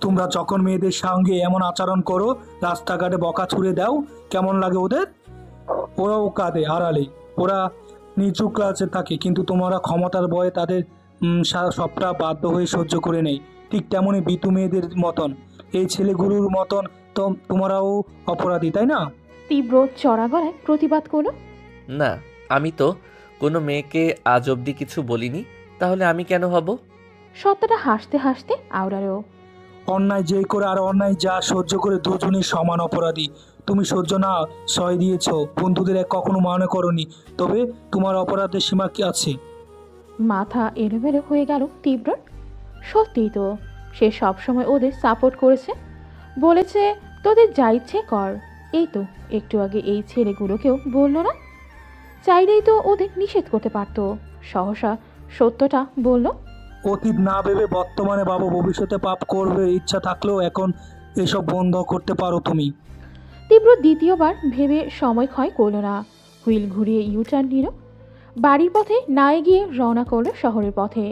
তোমরা যখন মেয়েদের সঙ্গে এমন আচরণ করো, রাস্তাঘাটে বকা ছুড়ে দাও, কেমন লাগে ওদের? ওরাও কাঁদে আড়ালে, ওরা নিচু ক্লাসে থাকে, কিন্তু তোমরা ক্ষমতার ভয়ে তাদের সবটা বাধ্য হয়ে সহ্য করে নেই। ঠিক তেমনই বিতু মেয়েদের মতন, এই ছেলেগুলোর মতন তো তোমরাও অপরাধী, তাই না? তীব্র চড়া গলায় প্রতিবাদ করলো, না, আমি তো কোনো মেয়েকে আজ অবধি কিছু বলিনি, তাহলে আমি কেন হব? সত্তাটা হাসতে হাসতে আওড়ালো, অন্যায় যে করে আর অন্যায় যা সহ্য করে দুজনই সমান অপরাধী। তুমি সহ্য না সয় দিয়েছ, বন্ধুদের কখনো মনে করনি, তবে তোমার অপরাধের সীমা কি আছে? মাথা এলোমেলো হয়ে গেল তীব্র। সত্যিই তো, সে সবসময় ওদের সাপোর্ট করেছে, বলেছে তোদের যা ইচ্ছে কর। এই তো একটু আগে এই ছেলেগুলোকেও বলল না, চাইলেই তো ওদের নিষেধ করতে পারতো। সহসা সত্যটা বলল, অতীত না ভেবে বর্তমানে বাবু, ভবিষ্যতে পাপ করবে ইচ্ছা থাকলেও এখন এসব বন্ধ করতে পারো তুমি। তীব্র দ্বিতীয়বার ভেবে সময় ক্ষয় করল না। হুইল ঘুরিয়ে ইউটার্ন নিল। বাড়ির পথে না এগিয়ে রওনা করলো শহরের পথে।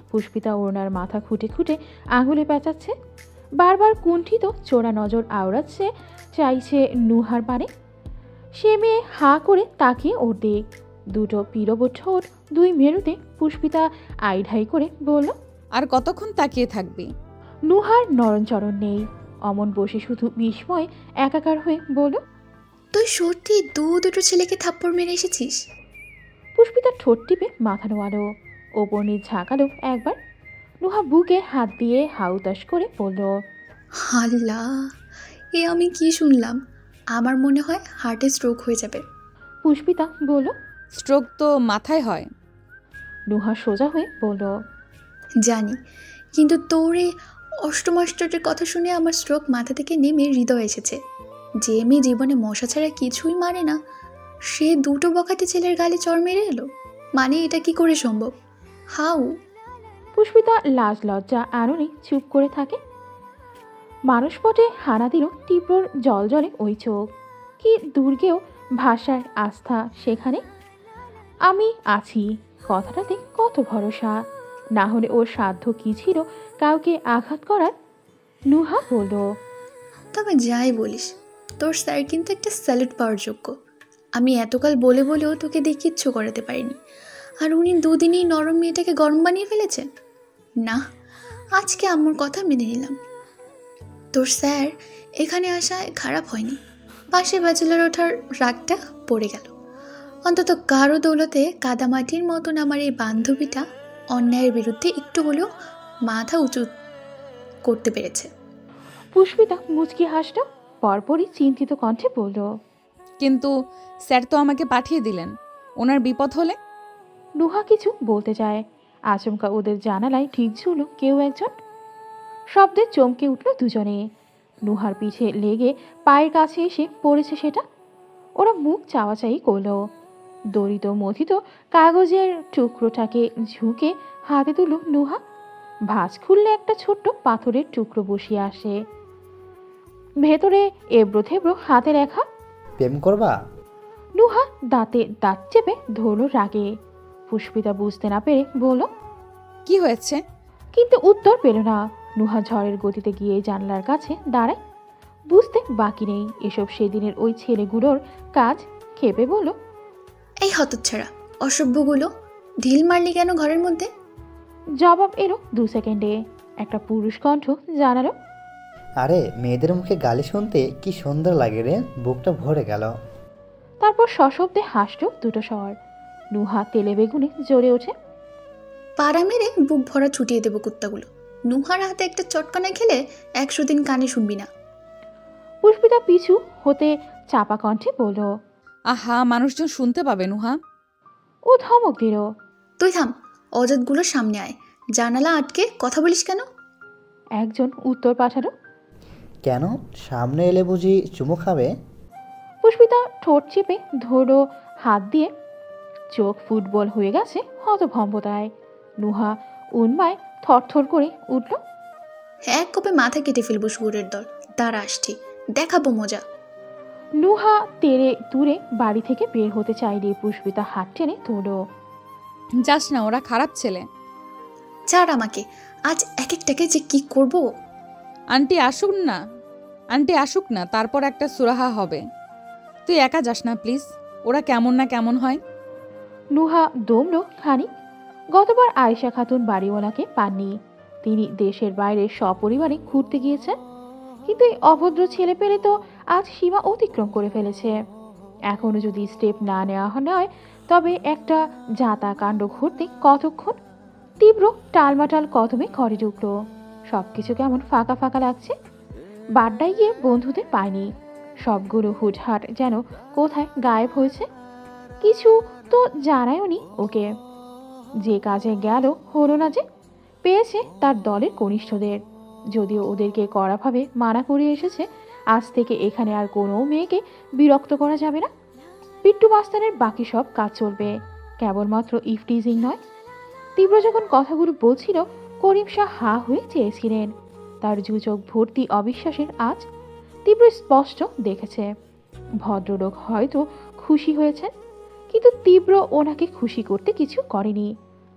পুষ্পিতা ওড়নার মাথা খুঁটে খুঁটে আঙুলে পেঁচাচ্ছে, বারবার কুণ্ঠিত চোরা নজর আওড়াচ্ছে, চাইছে নুহার পানে। সে মেয়ে হাঁ করে তাকিয়ে ওর দিক। দুটো পিরব ঠোঁট দুই মেরুতে পুষ্পিতা আইঢাই করে বলল, আর কতক্ষণ তাকিয়ে থাকবি? নুহার নরণচরণ নেই, অমন বসে শুধু বিস্ময় একাকার হয়ে বলল, তুই সত্যি দুটো ছেলেকে থাপ্পড় মেরে এসেছিস? পুষ্পিতার ঠোঁট টিপে মাথা নোয়ালো, ওপর নিচ ঝাঁকালো একবার। নুহা বুকে হাত দিয়ে হাউতাস করে বলল, আল্লাহ, এ আমি কি শুনলাম? আমার মনে হয় হার্টে স্ট্রোক হয়ে যাবে। পুষ্পিতা বলল। স্ট্রোক তো মাথায় হয়। নুহা সোজা হয়ে বলল। জানি, কিন্তু তোর এই অষ্টমাশ্চর্যের কথা শুনে আমার স্ট্রোক মাথা থেকে নেমে হৃদয় এসেছে। যে মেয়ে জীবনে মশা ছাড়া কিছুই মারে না, সে দুটো বখাটে ছেলের গালে চড় মেরে এলো। মানে এটা কি করে সম্ভব? হাউ? পুষ্পিতা লাজ লজ্জা আননে চুপ করে থাকে। মানুষ পটে হানা দিল তীব্রর জলজলে ওই চোখ। কি দুর্গেও ভাষার আস্থা সেখানে। আমি আছি কথাটাতে কত ভরসা। না হলে ওর সাধ্য কি ছিল কাউকে আঘাত করার? নুহা বলল। তবে যাই বলিস, তোর স্যার কিন্তু একটা স্যালুট পাওয়ার যোগ্য। আমি এতকাল বলে বলেও তোকে দেখে ইচ্ছু করাতে পারিনি, আর উনি দুদিনেই নরম মেয়েটাকে গরম বানিয়ে ফেলেছেন। না, আজকে আমার কথা মেনে নিলাম। তোর স্যার এখানে আসায় খারাপ হয়নি। পাশে ব্যাচেলার ওঠার রাগটা পড়ে গেল। অন্তত কারো দৌলতে কাদামাটির মতন আমার এই বান্ধবীটা অন্যায়ের বিরুদ্ধে একটু হলেও মাথা উঁচু করতে পেরেছে। পুষ্পিতা মুচকি হাসল, পরপরই চিন্তিত কণ্ঠে বলল। কিন্তু স্যার তো আমাকে পাঠিয়ে দিলেন, ওনার বিপদ হলে? নুহা কিছু বলতে যায়, আচমকা ওদের জানালায় ঠিক ঝুল কেউ একজন। শব্দে চমকে উঠল দুজনে। নুহার পিছে লেগে পায়ের কাছে এসে পড়েছে সেটা। ওরা মুখ চাওয়াচাই করল। দড়িত মথিত কাগজের টুকরোটাকে ঝুঁকে হাতে তুলল নুহা। ভাঁজ খুললে একটা ছোট্ট পাথরের টুকরো বসিয়ে আসে। ভেতরে এবড়ো থেবড়ো হাতে লেখা। প্রেম করবা? নুহা দাঁতে দাঁত চেপে ধরল রাগে। পুষ্পিতা বুঝতে না পেরে বলল, কি হয়েছে? কিন্তু উত্তর পেল না। নুহা ঝড়ের গতিতে গিয়ে জানলার কাছে দাঁড়ায়। বুঝতে বাকি নেই এসব সেদিনের ওই ছেলেগুলোর কাজ। খেপে বলল, এই হতচ্ছাড়া অসভ্যগুলো, ঢিল মারলি কেন ঘরের মধ্যে? জবাব এলো 2 সেকেন্ডে। একটা পুরুষ কণ্ঠ জানালো, আরে মেয়েদের মুখে গালি শুনতে কি সুন্দর লাগে রে, বুকটা ভরে গেল। তারপর সশব্দে হাসল দুটো স্বর। নুহা তেলে বেগুনে জ্বলে ওঠে। পাড়া মেরে বুক ভরা ছুটিয়ে দেবো কুত্তাগুলো। নুহার হাতে একটা চটকানা খেলে 100 দিন কানে শুনবি না। পুষ্পিতা পিছু হতে চাপা কণ্ঠে বলল, আহা, মানুষজন শুনতে পাবে নুহা। ও ধমক দিল, তুই থাম, অজাতগুলোর সামনে আয়। জানালা আটকে কথা বলিস কেন? একজন উত্তর পাঠালো, কেন, সামনে এলে বুঝি চুমু খাবে? পুষ্পিতা ঠোঁট চেপে ধরো হাত দিয়ে। চোখ ফুটবল হয়ে গেছে হতভম্বতায়। নুহা উন্মায় থরথর করে উঠল। এক কোপে মাথা কেটে ফেলবো শুয়োরের দল। দাঁড়া আসছি, দেখাবো মজা। নুহা তেরে দূরে বাড়ি থেকে বের হতে চাইলে পুষ্পিতা হাত টেনে ধরল। যাস না, ওরা খারাপ ছেলে। ছাড় আমাকে, আজ এক একটাকে যে কি করব। আন্টি আসুক না, তারপর একটা সুরাহা হবে। তুই একা যাস না প্লিজ, ওরা কেমন না কেমন হয়। নুহা দমল খানিক। গতবার আয়েশা খাতুন বাড়িওয়ালাকে পাননি। তিনি দেশের বাইরে সপরিবারে ঘুরতে গিয়েছেন। কিন্তু এই অভদ্র ছেলে পেলে তো আজ সীমা অতিক্রম করে ফেলেছে। এখনো যদি স্টেপ না নেওয়া হয় তবে একটা জাতা কাণ্ড ঘটতে কতক্ষণ। তীব্র টালমাটাল কদমে ঘরে ঢুকল। সবকিছু কেমন ফাঁকা ফাঁকা লাগছে। বাড্ডায় গিয়ে বন্ধুদের পায়নি। সবগুলো হুটহাট যেন কোথায় গায়েব হয়েছে। কিছু তো জানায়নি ওকে। যে কাজে গেল হলো না যে। পেয়েছে তার দলের কনিষ্ঠদের। যদিও ওদেরকে কড়াভাবে মানা করে এসেছে, আজ থেকে এখানে আর কোনো মেয়েকে বিরক্ত করা যাবে না। পিট্টু মাস্তানের বাকি সব কাজ চলবে, কেবলমাত্র ইফটিজিং নয়। তীব্র যখন কথাগুলো বলছিল করিম শাহ হা হয়ে চেয়েছিলেন। তার দুচোখ ভর্তি অবিশ্বাসের আজ তীব্র স্পষ্ট দেখেছে। ভদ্রলোক হয়তো খুশি হয়েছেন, কিন্তু তীব্র ওনাকে খুশি করতে কিছু করেনি।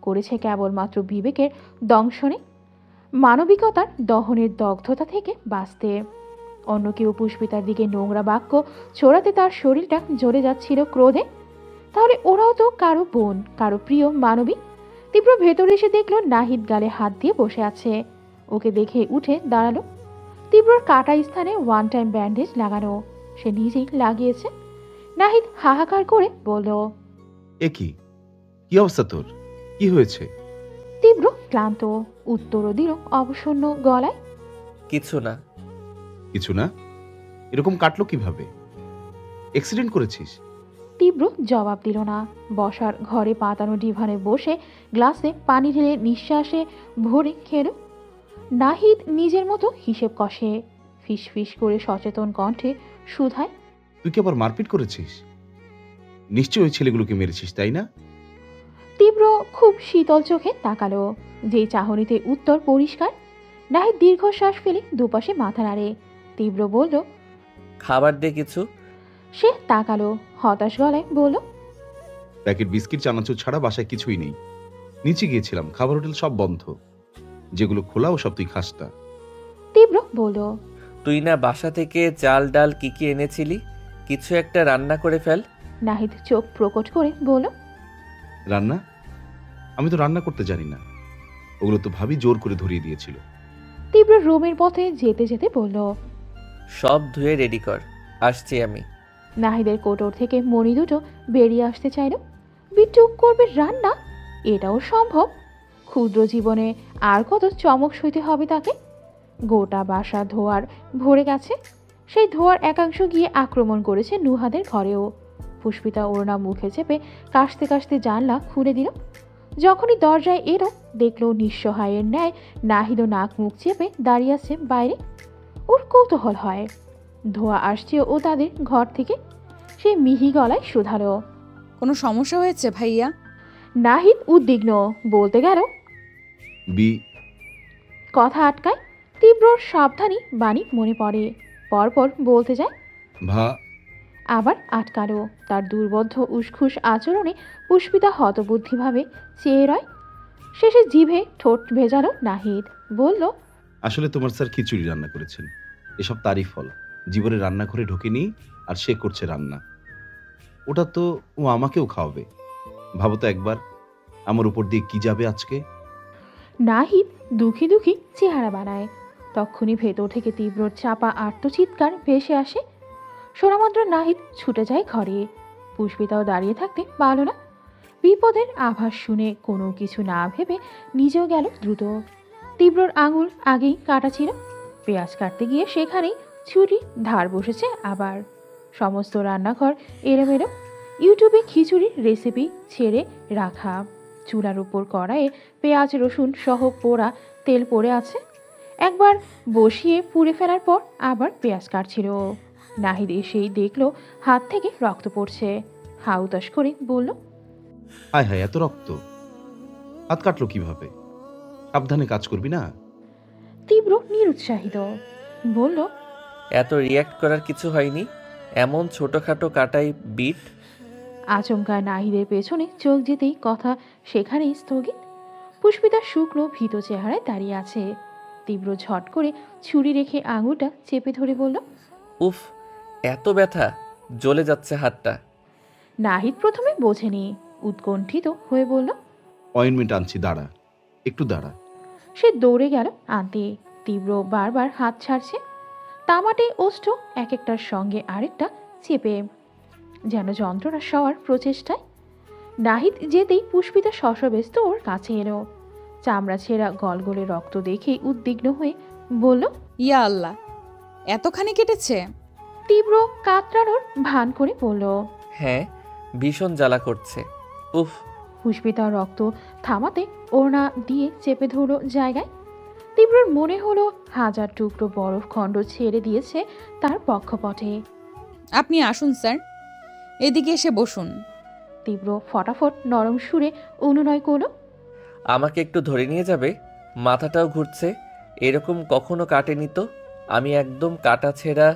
করেছে কেবলমাত্র বিবেকের দংশনে, মানবিকতার দহনের দগ্ধতা থেকে বাঁচতে। অন্য কেউ পুষ্পিতার দিকে নোংরা বাক্য ছড়াতে তার শরীরটা জ্বলে যাচ্ছিল ক্রোধে। তাহলে ওরাও তো কারো বোন, কারো প্রিয় মানবী। তীব্র ভেতরে এসে দেখলো নাহিদ গালে হাত দিয়ে বসে আছে। ওকে দেখে উঠে দাঁড়ালো। তীব্রর কাটা স্থানে 1 টাইম ব্যান্ডেজ লাগানো, সে নিজেই লাগিয়েছে। নাহিদ হাহাকার করে বলল, এ কি অবস্থা তোর, কি হয়েছে? তীব্র ক্লান্ত উত্তরও দিল অবসন্ন গলায়, কিছু না। কিছু না? এরকম কাটলো কিভাবে? অ্যাক্সিডেন্ট করেছিস? তীব্র জবাব দিল না। বসার ঘরে পাতানো ডিভানে বসে গ্লাসে পানি ঢেলে নিঃশ্বাসে ভরে খেল। নাহিদ নিজের মতো হিসেব কষে, ফিস ফিস করে সচেতন কণ্ঠে শুধায়, তুই কি আবার মারপিট করেছিস? নিশ্চয়ই ওই ছেলেগুলোকে মেরেছিস, তাই না? তীব্র খুব শীতল চোখে তাকালো। যে চাহনিতে উত্তর পরিষ্কার। নাহিদ দীর্ঘশ্বাস ফেলে দুপাশে মাথা নাড়ে। তীব্র বলল, খাবার দে কিছু। সে তাকালো, হতাশ গলায় বলল, প্যাকেট বিস্কিট চানাচুর ছাড়া বাসায় কিছুই নেই। নিচে গিয়েছিলাম, খাবার হোটেল সব বন্ধ। যেগুলো খোলা ও সব তুই খাস না। তীব্র বলল, তুই না বাসা থেকে চাল ডাল কি কি এনেছিলি? কিছু একটা রান্না করে ফেল। নাহিদ চোখ প্রকট করে বলল, রান্না? আমি তো রান্না করতে জানি না। ওগুলো তো ভাবি জোর করে ধরিয়ে দিয়েছিল। তীব্র রুমের পথে যেতে যেতে বলল, সব ধুয়ে রেডি কর, আসছি আমি। নাহিদের কোটর থেকে মণি দুটো বেরিয়ে আসতে চাইল। বিট্টু করবে রান্না? এটাও সম্ভব? ক্ষুদ্র জীবনে আর কত চমক সইতে হবে তাকে? গোটা বাসা ধোয়ার ভরে গেছে। সেই ধোয়ার একাংশ গিয়ে আক্রমণ করেছে নুহাদের ঘরেও। পুষ্পিতা ওড়না মুখে চেপে কাশতে কাশতে জানলা খুলে দিল। যখনই দরজায় এলো, দেখলো নিঃসহায়ের ন্যায় নাহিদও নাক মুখ চেপে দাঁড়িয়ে আছে বাইরে। ওর কৌতূহল হয়, ধোয়া আসছে ও তাদের ঘর থেকে। সে মিহি গলায় শুধালো, কোনো সমস্যা হয়েছে ভাইয়া? নাহিদ উদ্বিগ্ন বলতে গেল, কথা আটকায়। তীব্রর সাবধানী বাণী মনে পড়ে, পরপর বলতে যায়, আবার আটকালো। তার দুর্বোধ্য উসখুস আচরণে পুষ্পিতা হতবুদ্ধিভাবে চেয়ে রয়। শেষে জিভে ঠোঁট ভেজালো নাহিদ, বলল, আসলে তোমার স্যার খিচুড়ি রান্না করেছেন। এসব তারই ফল। জীবনে রান্নাঘরে ঢোকেনি আর সে করছে রান্না। ওটা তো ও আমাকেও খাওয়াবে। ভাবো তো একবার, আমার উপর দিয়ে কি যাবে আজকে। নাহিদ দুঃখী দুঃখী চেহারা বানায়। তক্ষুনি ভেতর থেকে তীব্র চাপা আর্তচিৎকার ভেসে আসে। শোনামাত্র নাহিদ ছুটে যায় ঘরে। পুষ্পিতাও দাঁড়িয়ে থাকতে পারল না। বিপদের আভাস শুনে কোনো কিছু না ভেবে নিজেও গেল দ্রুত। তীব্রর আঙুল আগেই কাটা ছিল। পেঁয়াজ কাটতে গিয়ে সেখানেই ছুরি ধার বসেছে আবার। সমস্ত রান্নাঘর এলোমেলো। ইউটিউবে খিচুড়ির রেসিপি ছেড়ে রাখা। চুলার উপর কড়াইয়ে পেঁয়াজ রসুন সহ পোড়া তেল পড়ে আছে। একবার বসিয়ে পুড়ে ফেলার পর আবার পেঁয়াজ কাটছিল। নাহিদ এসেই দেখলো হাত থেকে রক্ত পড়ছে। হাউতাশ করে বলল, হায় হায়, এত রক্ত! হাত কাটলো কিভাবে? সাবধানে কাজ করবি না? তীব্র নিরুৎসাহিত বলল, এত রিয়্যাক্ট করার কিছু হয়নি, এমন ছোটখাটো কাটাই বিট। আচমকা নাহিদের পেছনে চোখ যেতেই কথা সেখানেই স্থগিত। পুষ্পিতার শুকনো ভীত চেহারায় দাঁড়িয়ে আছে। তীব্র ঝট করে ছুরি রেখে আঙুলটা চেপে ধরে বলল, উফ, এত ব্যথা, জ্বলে যাচ্ছে হাতটা। নাহিদ প্রথমে বোঝেনি, উৎকণ্ঠিত হয়ে বলল, অয়েনমেন্ট আনছি, দাঁড়া, একটু দাঁড়া। সে দৌড়ে গেল আনতে। তীব্র বারবার হাত ছাড়ছে। তামাটে ওষ্ঠ এক একটার সঙ্গে আরেকটা চেপে, যেন যন্ত্রণা সওয়ার প্রচেষ্টায়। নাহিদ যেতেই পুষ্পিতা শশব্যস্ত ওর কাছে এলো। চামড়া ছেঁড়া গলগলে রক্ত দেখে উদ্বিগ্ন হয়ে বলল, ইয়া আল্লাহ, এতখানি কেটেছে? তীব্র কাতরানোর ভান করে বলল, হ্যাঁ, ভীষণ জ্বালা করছে। উফ। পুষ্পিতা রক্ত থামাতে ওড়না দিয়ে চেপে ধরল জায়গায়। তীব্রর মনে হলো হাজার টুকরো বরফ খণ্ড ছেড়ে দিয়েছে তার পক্ষপটে। আপনি আসুন স্যার, এদিকে এসে বসুন। তীব্র ফটাফট নরম সুরে অনুনয় করল, আমাকে একটু ধরে নিয়ে যাবে? মাথাটাও ঘুরছে। এরকম কখনো কাটেনি তো। আমি একদম কাটা ছেঁড়া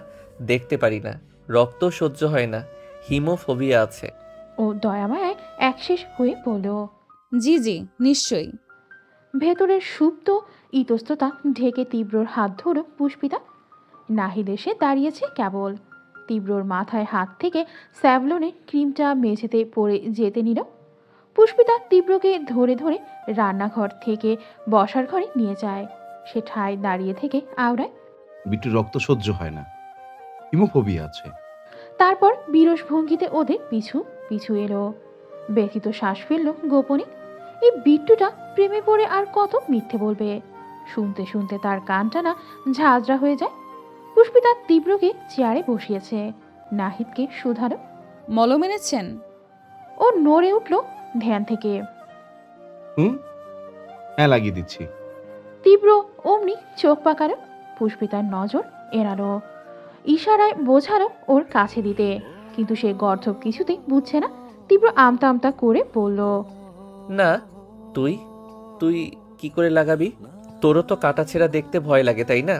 দেখতে পারি না, রক্ত সহ্য হয় না, হিমোফোবিয়া আছে। ও দয়ামায় একশেষ হয়ে বলল, জি জি নিশ্চয়ই। ভেতরের সুপ্ত ইতস্ততা ঢেকে তীব্রর হাত ধরল পুষ্পিতা। নাহিদ এসে দাঁড়িয়েছে কেবল। তীব্রর মাথায় হাত থেকে স্যাভলনের ক্রিমটা মেঝেতে পড়ে যেতে নিল। পুষ্পিতা তীব্রকে ধরে ধরে রান্নাঘর থেকে বসার ঘরে নিয়ে যায়। সে ঠায় দাঁড়িয়ে থেকে আওড়ায়, বিট্টুর রক্ত সহ্য হয় না, হিমোফোবিয়া আছে। তারপর বিরস ভঙ্গিতে ওদের পিছু পিছু এলো। ব্যথিত শ্বাস ফেলল গোপনে। এই বিট্টুটা প্রেমে পড়ে আর কত মিথ্যে বলবে। শুনতে শুনতে তার কানটানা ঝাঁঝরা হয়ে যায়। পুষ্পিতা তীব্রকে চেয়ারে বসিয়েছে। নাহিদকে শুধালো, মলম এনেছেন? ও নড়ে উঠল ধ্যান থেকে। হ্যাঁ, লাগিয়ে দিচ্ছি। তীব্র অমনি চোখ পাকালো। পুষ্পিতার নজর এড়ালো, ইশারায় বোঝালো ওর কাছে দিতে, কিন্তু সে গর্ধব কিছুতেই বুঝছে না। তীব্র আমতা আমতা করে বলল, না, তুই তুই কি করে লাগাবি? তোরও তো কাটাছেঁড়া দেখতে ভয় লাগে, তাই না?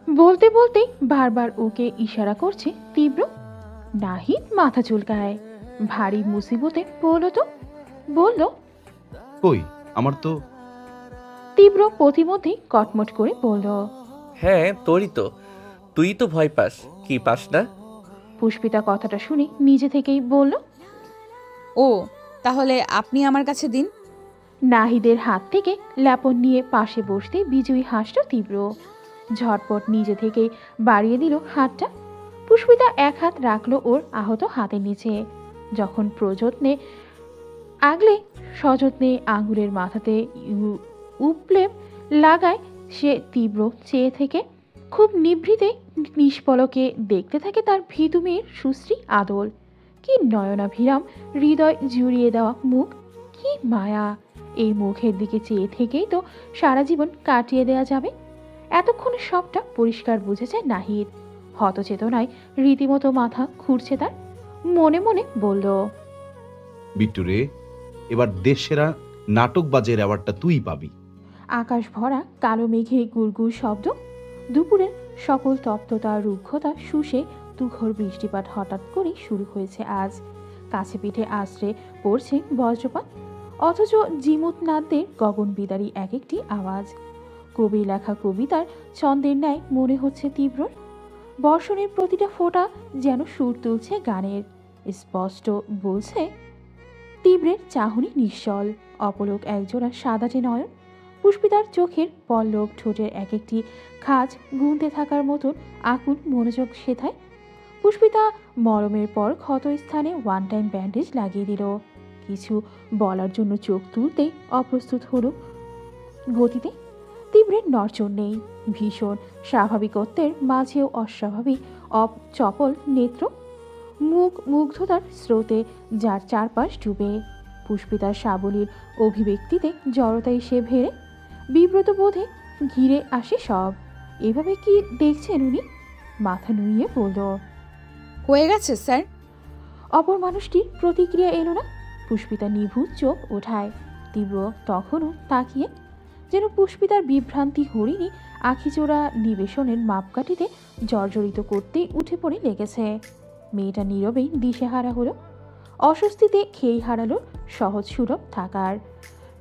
বলতে বলতেই বারবার ওকে ইশারা করছে তীব্র। নাহিদ মাথা চুলকায়, ভারী মুসিবতে পড়লো তো। বলল, কই আমার তো। তীব্র প্রতিমধ্যেই কটমট করে বলল, হ্যাঁ তোরই তো, তুই তো ভয় পাস, কি পাস না? পুষ্পিতা কথাটা শুনে নিজে থেকেই বলল, ও তাহলে আপনি আমার কাছে দিন। নাহিদের হাত থেকে ল্যাপন নিয়ে পাশে বসতে বিজয়ী হাসল তীব্র। ঝটপট নিজে থেকেই বাড়িয়ে দিল হাতটা। পুষ্পিতা এক হাত রাখলো ওর আহত হাতের নিচে। যখন প্রযত্নে আগলে সযত্নে আঙুলের মাথাতে উপলে লাগায়, সে তীব্র চেয়ে থেকে খুব নিভৃতে নিষ্পলকে দেখতে থাকে তার ভীতু মেয়ের সুশ্রী আদল। কি নয়নাভিরাম, হৃদয় জুড়িয়ে দেওয়া মুখ, কি মায়া! এই মুখের দিকে চেয়ে থেকেই তো সারা জীবন কাটিয়ে দেয়া যাবে। এতক্ষণে সবটা পরিষ্কার বুঝেছে নাহিদ। হতচেতনায় রীতিমতো মাথা ঘুরছে তার। মনে মনে বলল, বিট্টু রে, এবার দেশসেরা নাটকবাজের অ্যাওয়ার্ডটা তুই পাবি। আকাশ ভরা কালো মেঘে গুড়গুড় শব্দ। দুপুরের সকল তপ্ততা রুক্ষতা শুষে তুখর বৃষ্টিপাত হঠাৎ করে শুরু হয়েছে আজ। কাছে পিঠে আশ্রে পড়ছে বজ্রপাত, অথচ জিমুত নাদদের গগন বিদারী এক একটি আওয়াজ। কবি লেখা কবিতার ছন্দের ন্যায় মনে হচ্ছে তীব্রর। বর্ষণের প্রতিটা ফোঁটা যেন সুর তুলছে গানের, স্পষ্ট বলছে। তীব্রের চাহনি নিশ্চল, অপলক একজোড়া সাদাটে নয়ন। পুষ্পিতার চোখের পল্লব ঠোঁটের এক একটি খাজ গুনতে থাকার মতন আকুল মনোযোগ সেথায়। পুষ্পিতা মরমের পর ক্ষত স্থানে ওয়ান টাইম ব্যান্ডেজ লাগিয়ে দিল। কিছু বলার জন্য চোখ তুলতেই অপ্রস্তুত হলো গতিতে। তীব্রের নড়চড় নেই, ভীষণ স্বাভাবিকত্বের মাঝেও অস্বাভাবিক চপল নেত্র, মুখ মুগ্ধতার স্রোতে যার চারপাশ ডুবে। পুষ্পিতার সাবলীর অভিব্যক্তিতে জড়তাই সে ভেড়ে, বিব্রত বোধে ঘিরে আসে সব। এভাবে কি দেখছেন উনি? মাথা নুইয়ে বলল, হয়ে গেছে স্যার। অপর মানুষটির প্রতিক্রিয়া এলো না। পুষ্পিতা নিভৃত চোখ ওঠায়। তীব্র তখনও তাকিয়ে, যেন পুষ্পিতার বিভ্রান্তি হরিণী আখিচোরা নিবেশনের মাপকাঠিতে জর্জরিত করতেই উঠে পড়ে লেগেছে। মেয়েটা নীরবেই দিশেহারা হলো, অস্বস্তিতে খেই হারালো সহজ সুলভ থাকার।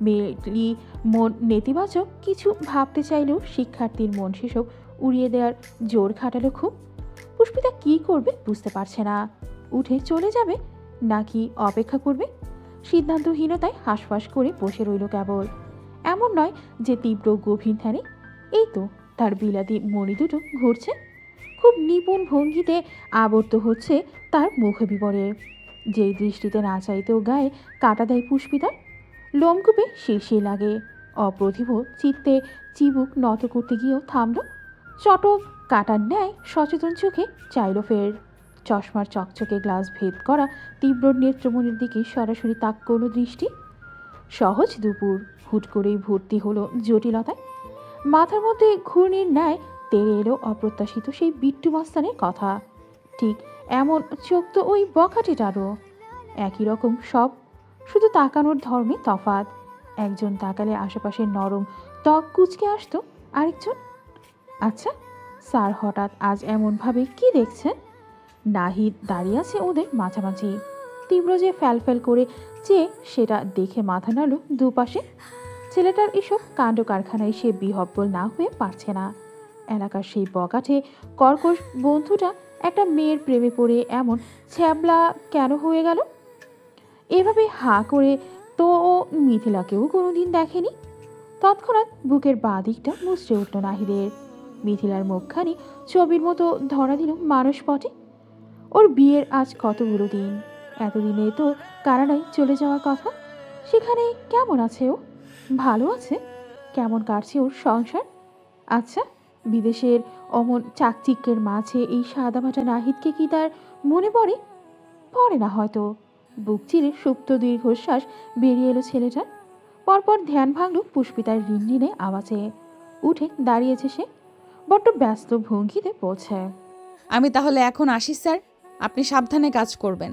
মেয়েটি মন নেতিবাচক কিছু ভাবতে চাইলেও শিক্ষার্থীর মন সেসব উড়িয়ে দেওয়ার জোর খাটালো খুব। পুষ্পিতা কি করবে বুঝতে পারছে না। উঠে চলে যাবে নাকি অপেক্ষা করবে? সিদ্ধান্তহীনতায় হাঁসফাঁস করে বসে রইল কেবল। এমন নয় যে তীব্র গভীর ধ্যানে। এই তো তার বিলাতি মণি দুটো ঘুরছে, খুব নিপুণ ভঙ্গিতে আবর্ত হচ্ছে তার মুখ বিবরে। যেই দৃষ্টিতে না চাইতেও গায়ে কাটা দেয় পুষ্পিতার। লোমকূপে শিরশির লাগে। অপ্রতিভ চিত্তে চিবুক নত করতে গিয়েও থামল। চটক কাটার ন্যায় সচেতন চোখে চাইল ফের। চশমার চকচকে গ্লাস ভেদ করা তীব্র নেত্রমণির দিকে সরাসরি তাক করল দৃষ্টি। সহজ দুপুর হুট করেই ভর্তি হলো জটিলতায়। মাথার মধ্যে ঘূর্ণির ন্যায় তেড়ে এলো অপ্রত্যাশিত সেই বিট্টু মাস্তানের কথা। ঠিক এমন চোখ তো ওই বখাটেটারও। একই রকম সব, শুধু তাকানোর ধর্মে তফাৎ। একজন তাকালে আশেপাশে নরম ত্বক কুচকে আসতো, আরেকজন। আচ্ছা স্যার হঠাৎ আজ এমনভাবে কি দেখছেন? নাহিদ দাঁড়িয়ে আছে ওদের মাঝামাঝি। তীব্র যে ফ্যালফ্যাল করে চেয়ে সেটা দেখে মাথা নাড়ল দুপাশে। ছেলেটার এসব কাণ্ড কারখানায় সে বিহব্বল না হয়ে পারছে না। এলাকার সেই বকাঠে কর্কশ বন্ধুটা একটা মেয়ের প্রেমে পড়ে এমন ছ্যাবলা কেন হয়ে গেল? এভাবে হাঁ করে তো ও মিথিলাকেও কোনোদিন দেখেনি। তৎক্ষণাৎ বুকের বাঁ দিকটা মুচড়ে উঠল নাহিদের। মিথিলার মুখখানি ছবির মতো ধরা দিল মানসপটে। ওর বিয়ের আজ কতগুলো দিন। এতদিনে তো কানাডায় চলে যাওয়ার কথা। সেখানে কেমন আছে ও? ভালো আছে? কেমন কাটছে ওর সংসার? আচ্ছা বিদেশের অমন চাকচিক্যের মাঝে এই সাদামাটা নাহিদকে কি তার মনে পড়ে? পড়ে না হয়তো। বুক চিরে সুপ্ত দীর্ঘশ্বাস বেরিয়ে এলো ছেলেটার। পরপর ধ্যান ভাঙল পুষ্পিতার রিনরিনে আওয়াজে। উঠে দাঁড়িয়েছে সে, বড্ড ব্যস্ত ভঙ্গিতে বলছে, আমি তাহলে এখন আসি স্যার, আপনি সাবধানে কাজ করবেন।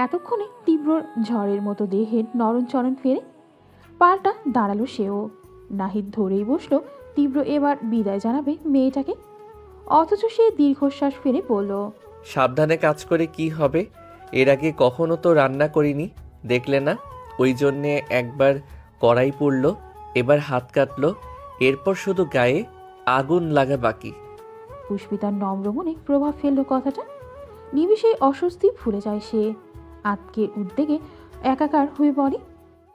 এতক্ষণে তীব্র ঝড়ের মতো দেহের নরণচরণ ফেরে পাল্টা দাঁড়ালো সেও। নাহিদ ধরেই বসলো তীব্র এবার বিদায় জানাবে মেয়েটাকে, অথচ সে দীর্ঘশ্বাস ফেলে বলল, সাবধানে কাজ করে কি হবে? এর আগে কখনো তো রান্না করিনি, দেখলে না? ওই জন্যে একবার কড়াই পুড়ল, এবার হাত কাটলো, এরপর শুধু গায়ে আগুন লাগা বাকি। পুষ্পিতার নম্র মনে প্রভাব ফেললো কথাটা। নিমিষে অস্বস্তি ভুলে যায় সে। আতকের উদ্বেগে একাকার হয়ে বলে,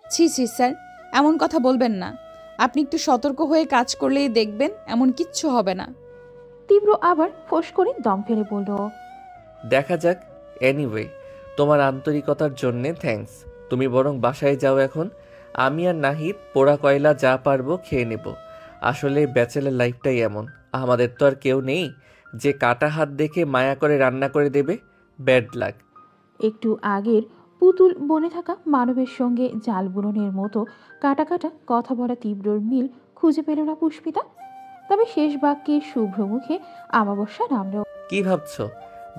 ছি ছি স্যার, এমন কথা বলবেন না। আপনি একটু সতর্ক হয়ে কাজ করলেই দেখবেন এমন কিচ্ছু হবে না। তীব্র আবার ফোঁস করে দম ফেলে বলল, দেখা যাক। এনিওয়ে, তোমার আন্তরিকতার জন্যে থ্যাঙ্কস। তুমি বরং বাসায় যাও এখন। আমি আর নাহিদ পোড়া কয়লা যা পারবো খেয়ে নেব। আসলে ব্যাচেলার লাইফটাই এমন, আমাদের তো আর কেউ নেই যে কাটা হাত দেখে মায়া করে রান্না করে দেবে। Bad luck. একটু আগের পুতুল বনে থাকা মানবের সঙ্গে জাল বুননের মতো কাটা কাটা কথা বলা তীব্রর মিল খুঁজে পেল না পুষ্পিতা। তবে শেষ বাক্যে শুভ্র মুখে আমাবস্যা নামল। কি ভাবছো?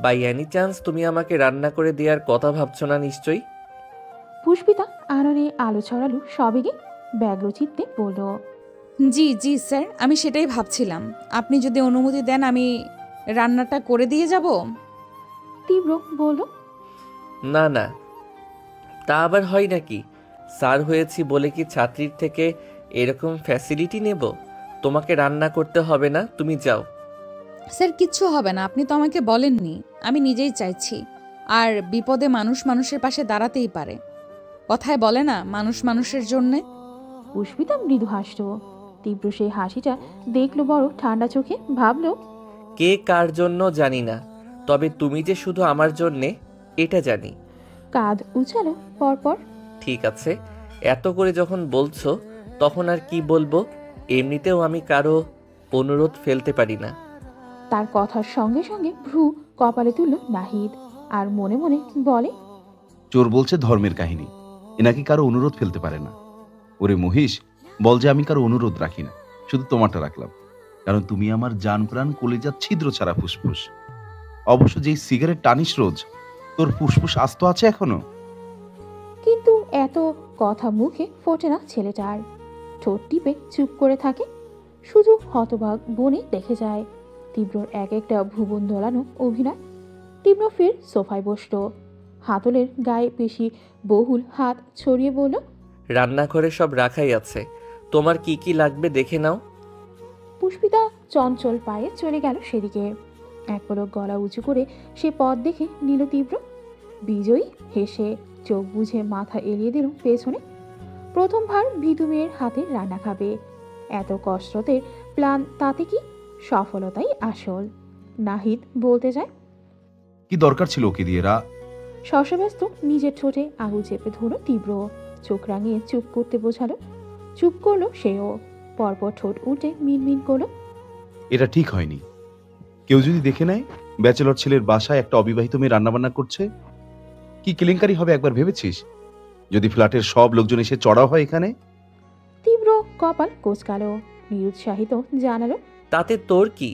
বাই এনি চান্স তুমি আমাকে রান্না করে দেওয়ার কথা ভাবছো না নিশ্চয়ই? পুষ্পিতা আননে আলো ছড়ালো সবেগে ব্যগ্রচিত্তে বলল, জি জি স্যার, আমি সেটাই ভাবছিলাম। আপনি যদি অনুমতি দেন আমি রান্নাটা করে দিয়ে যাব। তীব্র বলল, না না, তা আবার হয় নাকি? স্যার হয়েছি বলে কি ছাত্রীর থেকে এরকম ফ্যাসিলিটি নেব? তোমাকে রান্না করতে হবে না, তুমি যাও। স্যার কিচ্ছু হবে না, আপনি তো আমাকে বলেননি। আমি নিজেই চাইছি। আর বিপদে মানুষ মানুষের পাশে দাঁড়াতেই পারে। কথায় বলে না, মানুষ মানুষের জন্যে। পুষ্পিতা মৃদু হাসল। তীব্র সেই হাসিটা দেখলো বড় ঠান্ডা চোখে, ভাবলো, কে কার জন্য জানি না, তবে তুমি যে শুধু আমার জন্যে এটা জানি। কাঁধ উচালো পরপর। ঠিক আছে, এত করে যখন বলছো তখন আর কি বলবো? এমনিতেও আমি কারো অনুরোধ ফেলতে পারি না। তার কথার সঙ্গে সঙ্গে ভ্রু কপালে তুলল নাহিদ, আর মনে মনে বলে, চোর বলছে ধর্মের কাহিনী, এ নাকি কারো অনুরোধ ফেলতে পারে না। ওরে মহিষ, বল যে আমি কারো অনুরোধ রাখি না, শুধু তোমারটা রাখলাম, কারণ তুমি আমার জান প্রাণ কলিজার ছিদ্র ছাড়া ফুসফুস। অবশ্য যেই সিগারেট টানিস রোজ, তোর ফুসফুস আস্ত আছে এখনো। কিন্তু এত কথা মুখে ফোটে না ছেলেটার। ঠোঁট টিপে চুপ করে থাকে, শুধু হতবাক বনে দেখে যায় তীব্রর এক একটা ভুবন দোলানো অভিনয়। তীব্র ফের সোফায় বসলো, হাতলের গায়ে পেশি বহুল হাত ছড়িয়ে বলল, রান্নাঘরে সব রাখাই আছে, তোমার কি কি লাগবে দেখে নাও। পুষ্পিতা চঞ্চল পায়ে চলে গেল সেদিকে। এক পলক গলা উঁচু করে সে পথ দেখে নিল তীব্র। বিজয়ী হেসে চোখ বুঝে মাথা এলিয়ে দিল পেছনে। প্রথমবার ভীতু মেয়ের হাতে রান্না খাবে। এত কসরতের প্ল্যান, তাতে কি সফলতাই আসল। নাহিদ বলতে যায়, কি দরকার ছিল ওকে দিয়ে শশব্যস্ত নিজের ঠোঁটে আঙুল চেপে ধরল তীব্র। চোখ রাঙিয়ে চুপ করতে বোঝালো। চুপ করলো সেও। পরপর ঠোঁট উঠে মিনমিন করলো, এটা ঠিক হয়নি। কেউ যদি দেখে নেয় ব্যাচেলর ছেলের বাসায় একটা অবিবাহিত মেয়ে রান্নাবান্না করছে, কি কেলেঙ্কারি হবে একবার ভেবেছিস? যদি ফ্ল্যাটের সব লোকজন এসে চড়াও হয় এখানে। তীব্র কপাল কোঁচকালো, নিরুৎসাহিত জানালো, তাতে তোর কি?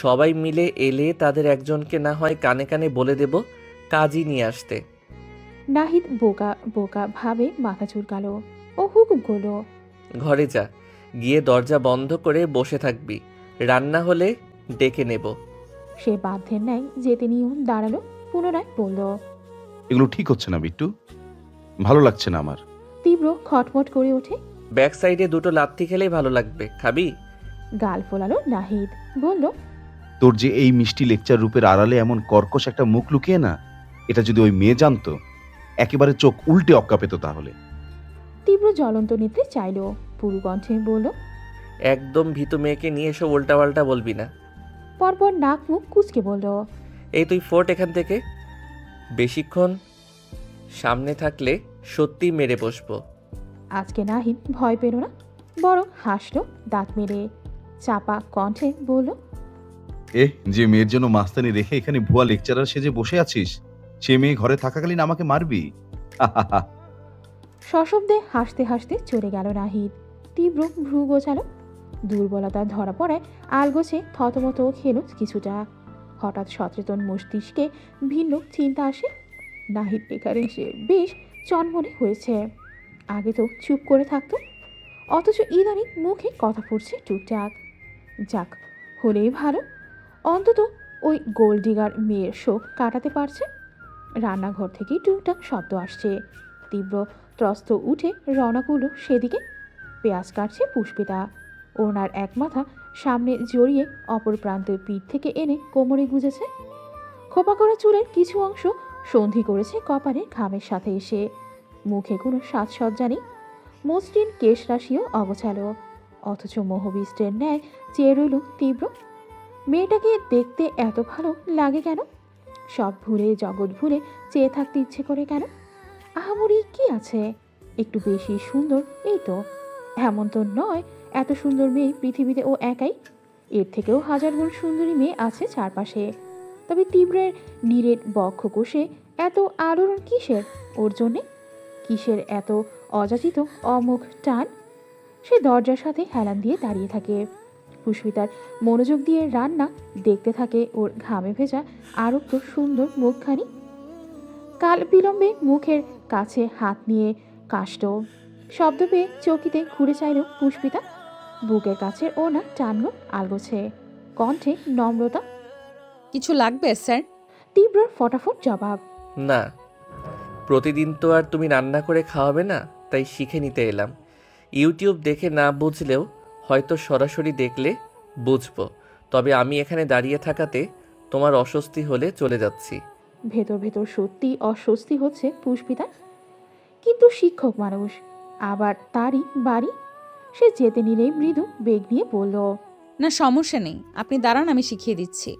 সবাই মিলে এলে তাদের একজনকে না হয় কানে কানে বলে দেব কাজই নিয়ে আসতে। নাহিদ বোকা বোকা ভাবে মাথা চুলকালো। ও হুকুম করলো, ঘরে যা, গিয়ে দরজা বন্ধ করে বসে থাকবি, রান্না হলে ডেকে নেব। সে বাধ্যের ন্যায় যেতে নিয়েও দাঁড়ালো। পুনরায় বলল, এগুলো ঠিক হচ্ছে না বিট্টু, ভালো লাগছে না আমার। তীব্র খটমট করে ওঠে। ব্যাক সাইডে দুটো লাথি খেলেই ভালো লাগবে, খাবি? গাল ফোলালো নাহিদ, বলল, তোর যে এই মিষ্টি লেকচার রূপের আড়ালে এমন কর্কশ একটা মুখ লুকিয়ে না, এটা যদি ওই মেয়ে জানতো, একেবারে চোখ উল্টে অক্কা পেত তাহলে। তীব্র জ্বলন্ত নিতে চাইল, পুরু কণ্ঠে বলল, একদম ভীতু মেয়েকে নিয়ে এসব উল্টাপাল্টা বলবি না। পরপর নাক মুখ কুচকে বলল, এই তুই ফোর্ট এখান থেকে। বেশিক্ষণ সামনে থাকলে সত্যি মেরে বসবো। আজকে নাহিদ ভয় পেল না, বরং হাসলো দাঁত মেরে। চাপা কণ্ঠে বলল, যে মেয়ের জন্য মাস্তানি রেখে এখানে ভুয়া লেকচারার সেজে বসে আছিস, সে মেয়ে ঘরে থাকাকালীন আমাকে মারবি? সশব্দে হাসতে হাসতে চলে গেল নাহিদ। তীব্র ভ্রু গোছালো। দুর্বলতা ধরা পড়ায় আলগোছে থতমত খেল কিছুটা। হঠাৎ সচেতন মস্তিষ্কে ভিন্ন চিন্তা আসে। নাহিদ এখানে সে বেশ চনমনে হয়েছে। আগে তো চুপ করে থাকতো, অথচ ইদানিং মুখে কথা ফুটছে টুকটাক। যাক, হলেই ভালো, অন্তত ওই গোল্ডিগার মেয়ের শোক কাটাতে পারছে। রান্নাঘর থেকেই টুকটাক শব্দ আসছে। তীব্র ত্রস্ত উঠে রওনা করল সেদিকে। পেঁয়াজ কাটছে পুষ্পিতা। ওনার এক মাথা সামনে জড়িয়ে অপর প্রান্তে পিঠ থেকে এনে কোমরে গুজেছে। খোপা করা চুলের কিছু অংশ সন্ধি করেছে কপালের ঘামের সাথে এসে। মুখে কোনো সাজসজ্জা নেই, মসৃণ কেশ রাশিও অগোছালো, অথচ মোহবিষ্টের ন্যায় চেয়ে রইল তীব্র। মেয়েটাকে দেখতে এত ভালো লাগে কেন? সব ভুলে, জগৎ ভুলে চেয়ে থাকতে ইচ্ছে করে কেন? আহামরি কি আছে? একটু বেশি সুন্দর, এই তো। এমন তো নয় এত সুন্দর মেয়ে পৃথিবীতে ও একাই, এর থেকেও হাজার গুণ সুন্দরী মেয়ে আছে চারপাশে। তবে তীব্রের নীরের বক্ষ কোষে এত আলোড়ন কিসের ওর জন্যে? কিসের এত অযাচিত অমোঘ টান? সে দরজার সাথে হেলান দিয়ে দাঁড়িয়ে থাকে। পুষ্পিতার মনোযোগ দিয়ে রান্না দেখতে থাকে ওর ঘামে ভেজা আরও তো সুন্দর মুখখানি। কাল বিলম্বে মুখের কাছে হাত নিয়ে কাষ্ট। শব্দ পেয়ে চকিতে ঘুরে চাইল পুষ্পিতা। বুকের কাছে ওনা টানল আলগোছে, কণ্ঠে নম্রতা। কিছু লাগবে স্যার? তীব্রর ফটাফট জবাব, না। প্রতিদিন তো আর তুমি রান্না করে খাওয়াবে না, তাই শিখে নিতে এলাম। ইউটিউব দেখে না বুঝলেও হয়তো সরাসরি দেখলে বুঝবো। তবে আমি এখানে দাঁড়িয়ে থাকাতে তোমার অস্বস্তি হলে চলে যাচ্ছি। ভেতর ভেতর সত্যি অস্বস্তি হচ্ছে পুষ্পিতা, কিন্তু শিক্ষক মানুষ, আবার তারই বাড়ি। সে যেতে নিলেই মৃদু বেগ নিয়ে বলল, না সমস্যা নেই, আপনি দাঁড়ান, আমি শিখিয়ে দিচ্ছি।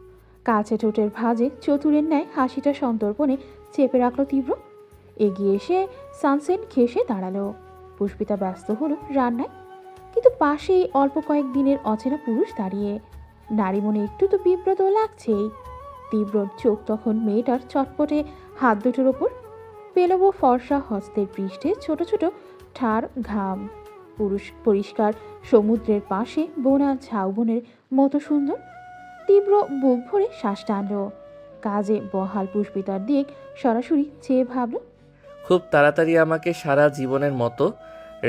কাছে ঠোঁটের ভাঁজে চতুরের ন্যায় হাসিটা সন্তর্পণে চেপে রাখল তীব্র। এগিয়ে এসে সানসেট ঘেঁষে দাঁড়ালো। পুষ্পিতা ব্যস্ত হলো রান্নায়, কিন্তু পাশেই অল্প কয়েক দিনের অচেনা পুরুষ দাঁড়িয়ে। নারী মনে একটু তো বিব্রত লাগছেই। তীব্রর চোখ তখন মেয়েটার চটপটে হাত দুটোর ওপর। পেলব ফর্সা হস্তের পৃষ্ঠে ছোট ছোট ঠার ঘাম। পরিষ্কার সমুদ্রের পাশে বোনা ঝাউবনের মতো সুন্দর। তীব্র বুক ভরে শ্বাস টানল। কাজে বহাল পুষ্পিতার দিক সরাসরি চেয়ে ভাবল, খুব তাড়াতাড়ি আমাকে সারা জীবনের মতো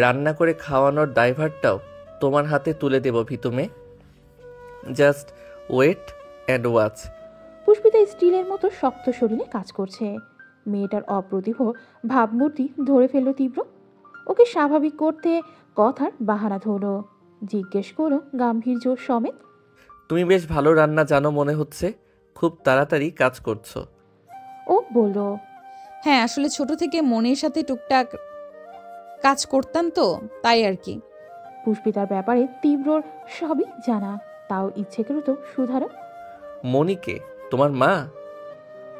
রান্না করে খাওয়ানোর দায়ভারটাও তোমার হাতে তুলে দেব ভিতুমে। Just wait and watch. Pushpita স্টিলের মতো শক্ত শরীরে কাজ করছে। মেয়েটার অপ্রতিভ ভাবমূর্তি ধরে ফেলল তীব্র। ওকে স্বাভাবিক করতে কথার বাহানা ধরল। জিজ্ঞেস করলো গাম্ভীর্য সমেত, তুমি বেশ ভালো রান্না জানো মনে হচ্ছে, খুব তাড়াতাড়ি কাজ করছো। ও বলল, হ্যাঁ, আসলে ছোট থেকে মনের সাথে টুকটাক কাজ করতাম তো, তাই আর কি। পুষ্পিতার ব্যাপারে তীব্রর সবই জানা, তাও ইচ্ছেকৃত শুধারো। মনিকে তোমার মা?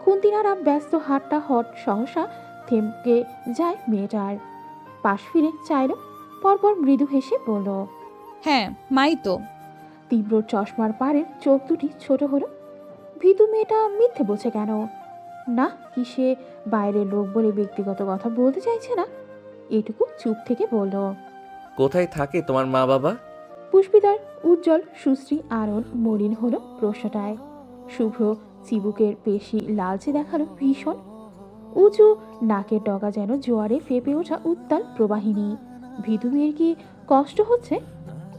খুন্তিনারা ব্যস্ত হাতটা হট সহসা থেমকে যায় মেয়েটার। পাশ ফিরে চাইল, পরপর মৃদু হেসে বলল, হ্যাঁ মাই তো। তীব্র চশমার পাড়ের চোখ দুটি ছোট হলো। ভীতু মেয়েটা মিথ্যে বলছে কেন? না কি সে বাইরের লোক বলে ব্যক্তিগত কথা বলতে চাইছে না? এটুকু চুপ থেকে বলল, কোথায় থাকে তোমার মা বাবা? পুষ্পিতার উজ্জ্বল সুশ্রী আরণ মলিন হলো প্রশ্নটায়। শুভ্র চিবুকের পেশি লালচে দেখালো ভীষণ। উঁচু নাকের ডগা যেন জোয়ারে ফেপে ওঠা উত্তাল প্রবাহিনী। ভীতু মেয়ের কি কষ্ট হচ্ছে?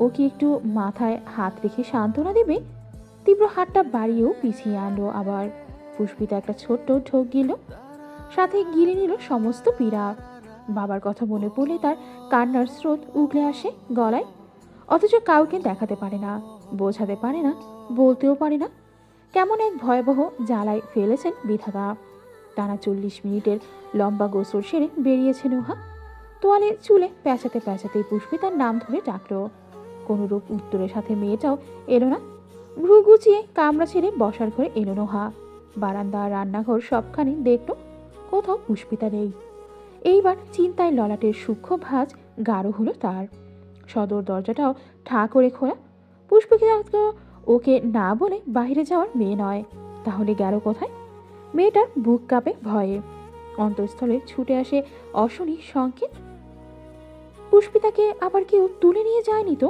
ও কি একটু মাথায় হাত রেখে সান্ত্বনা দেবে? তীব্র হাতটা বাড়িয়েও পিছিয়ে আনলো আবার। পুষ্পিতা একটা ছোট্ট ঢোক গিল, সাথে গিলে নিল সমস্ত পীড়া। বাবার কথা মনে পড়লে তার কান্নার স্রোত উগলে আসে গলায়, অথচ কাউকে দেখাতে পারে না, বোঝাতে পারে না, বলতেও পারে না। কেমন এক ভয়াবহ জ্বালায় ফেলেছেন বিধাতা। টানা 40 মিনিটের লম্বা গোসল সেরে বেরিয়েছে নোহা। তোয়ালে চুলে পেঁচাতে পেঁচাতে পুষ্পিতার নাম ধরে ডাকলো। কোনরূপ উত্তরের সাথে মেয়েটাও এলো না। ভ্রু গুছিয়ে কামরা ছেড়ে বসার ঘরে এলো নোহা। বারান্দা, রান্নাঘর সবখানে দেখল, কোথাও পুষ্পিতা নেই। এইবার চিন্তায় ললাটের সূক্ষ্ম ভাঁজ গাঢ় হলো তার। সদর দরজাটাও ঠা করে খোলা। পুষ্পিতা তো ওকে না বলে বাইরে যাওয়ার মেয়ে নয়, তাহলে গেল কোথায়? মেয়েটার বুক কাঁপে ভয়ে, অন্তঃস্থলে ছুটে আসে অশনি সংকেত। পুষ্পিতাকে আবার কেউ তুলে নিয়ে যায়নি তো?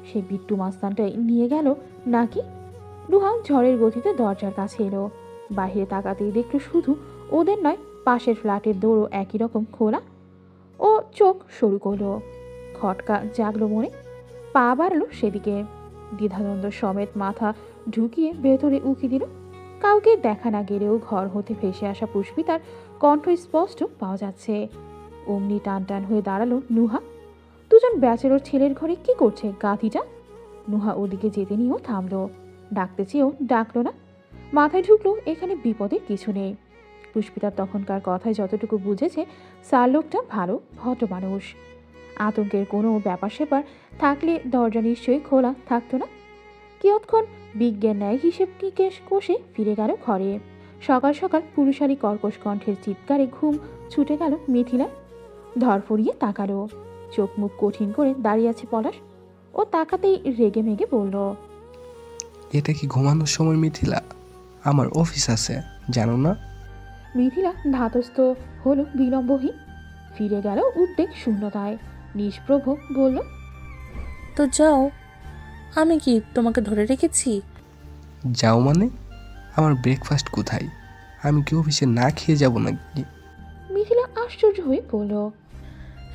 সে বিট্টু মাস্তানটাই নিয়ে গেল নাকি? নুহা ঝড়ের গতিতে দরজার কাছে এলো। বাহিরে তাকাতেই দেখলো শুধু ওদের নয়, পাশের ফ্ল্যাটের দৌড়ও একই রকম খোলা। ও চোখ সরু করলো, খটকা জাগলো মনে, পা বাড়লো সেদিকে। দ্বিধাদ্বন্দ্ব সমেত মাথা ঢুকিয়ে ভেতরে উকি দিল। কাউকে দেখা না গেলেও ঘর হতে ভেসে আসা পুষ্পিতার কণ্ঠ স্পষ্ট পাওয়া যাচ্ছে। অমনি টান টান হয়ে দাঁড়ালো নুহা। দুজন ব্যাচেলর ছেলের ঘরে কি করছে গাধিটা? নুহা ওদিকে যেতে নিয়েও থামলো, ডাকতে চেয়েও ডাকলো না। মাথায় ঢুকলো এখানে বিপদের কিছু নেই। পুষ্পিতার তখনকার কথায় যতটুকু বুঝেছে, স্যার লোকটা ভালো ভদ্র মানুষ। আতঙ্কের কোনো ব্যাপার স্যাপার থাকলে দরজা নিশ্চয়ই খোলা থাকতো না। কিয়ৎক্ষণ বিজ্ঞান ন্যায় হিসেব নিকেশ কষে ফিরে গেল ঘরে। সকাল সকাল পুরুষালী কর্কশ কণ্ঠের চিৎকারে ঘুম ছুটে গেল মিথিলার। ধরফড়িয়ে তাকালো, চোখ মুখ কঠিন করে দাঁড়িয়ে আছে পলাশ। ও তাকাতেই রেগে মেগে বলল, এটা কি ঘুমানোর সময় মিথিলা? আমার অফিস আছে, জানো না? মিথিলা ধাতস্থ হলো বিলম্বহীন, ফিরে গেল উদ্বেগ শূন্যতায়। নিষ্প্রভ বলল, তো যাও, আমি কি তোমাকে ধরে রেখেছি? যাও মানে? আমার ব্রেকফাস্ট কোথায়? আমি কি অফিসে না খেয়ে যাব নাকি? মিথিলা আশ্চর্য হয়ে বলল,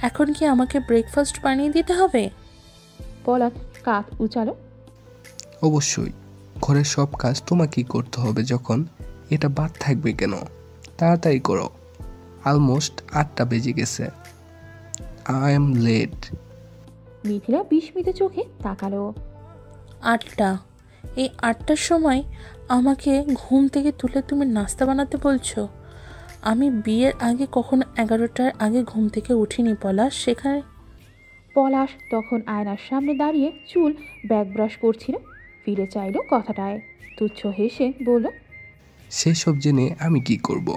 এখন কি আমাকে ব্রেকফাস্ট বানিয়ে দিতে হবে? পলাশ কাঁধ উচালো, অবশ্যই, ঘরের সব কাজ তোমাকেই করতে হবে যখন। এটা বাদ থাকবে কেন? তাড়াতাড়ি করো, অলমোস্ট 8টা বেজে গেছে। I am late. মিথিলা বিস্মিত চোখে তাকালো। 8টা? এই 8টার সময় আমাকে ঘুম থেকে তুলে তুমি নাস্তা বানাতে বলছো? আমি বিয়ের আগে কখনো 11টার আগে ঘুম থেকে উঠিনি পলাশ। সেখানে পলাশ তখন আয়নার সামনে দাঁড়িয়ে চুল ব্যাক ব্রাশ করছিল। ফিরে চাইল কথাটায়, তুচ্ছ হেসে বলল, সেসব জেনে আমি কি করব?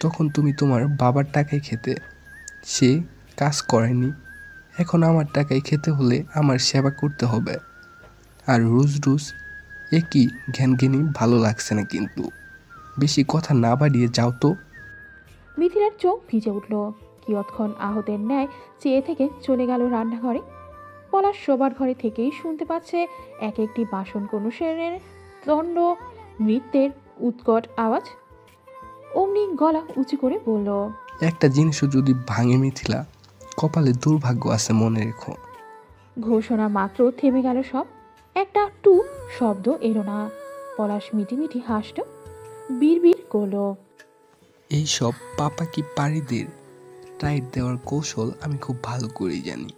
তখন তুমি তোমার বাবার টাকায় খেতে, সে কাজ করেনি। এখন আমার টাকায় খেতে হলে আমার সেবা করতে হবে। আর রোজ রোজ একই ঘ্যানঘেনি ভালো লাগছে না, কিন্তু বেশি কথা না বাড়িয়ে যাও তো। মিথিলার চোখ ভিজে উঠল। কিয়ৎক্ষণ আহতের ন্যায় চেয়ে থেকে চলে গেল রান্নাঘরে। পলাশ শোবার ঘরে থেকেই শুনতে পাচ্ছে এক একটি বাসন কলুষের দণ্ড নৃত্যের উৎকট আওয়াজ। অমনি গলা উঁচু করে বলল, একটা জিনিসও যদি ভাঙে মিথিলা, কপালে দুর্ভাগ্য আছে মনে রেখো। ঘোষণা মাত্র থেমে গেল সব। একটা টু শব্দ এলো না। পলাশ মিটিমিটি হাসল, বিড়বিড় করলো, এইসব পাপাকি পাড়িদের টাইট দেওয়ার কৌশল আমি খুব ভালো করেই জানি।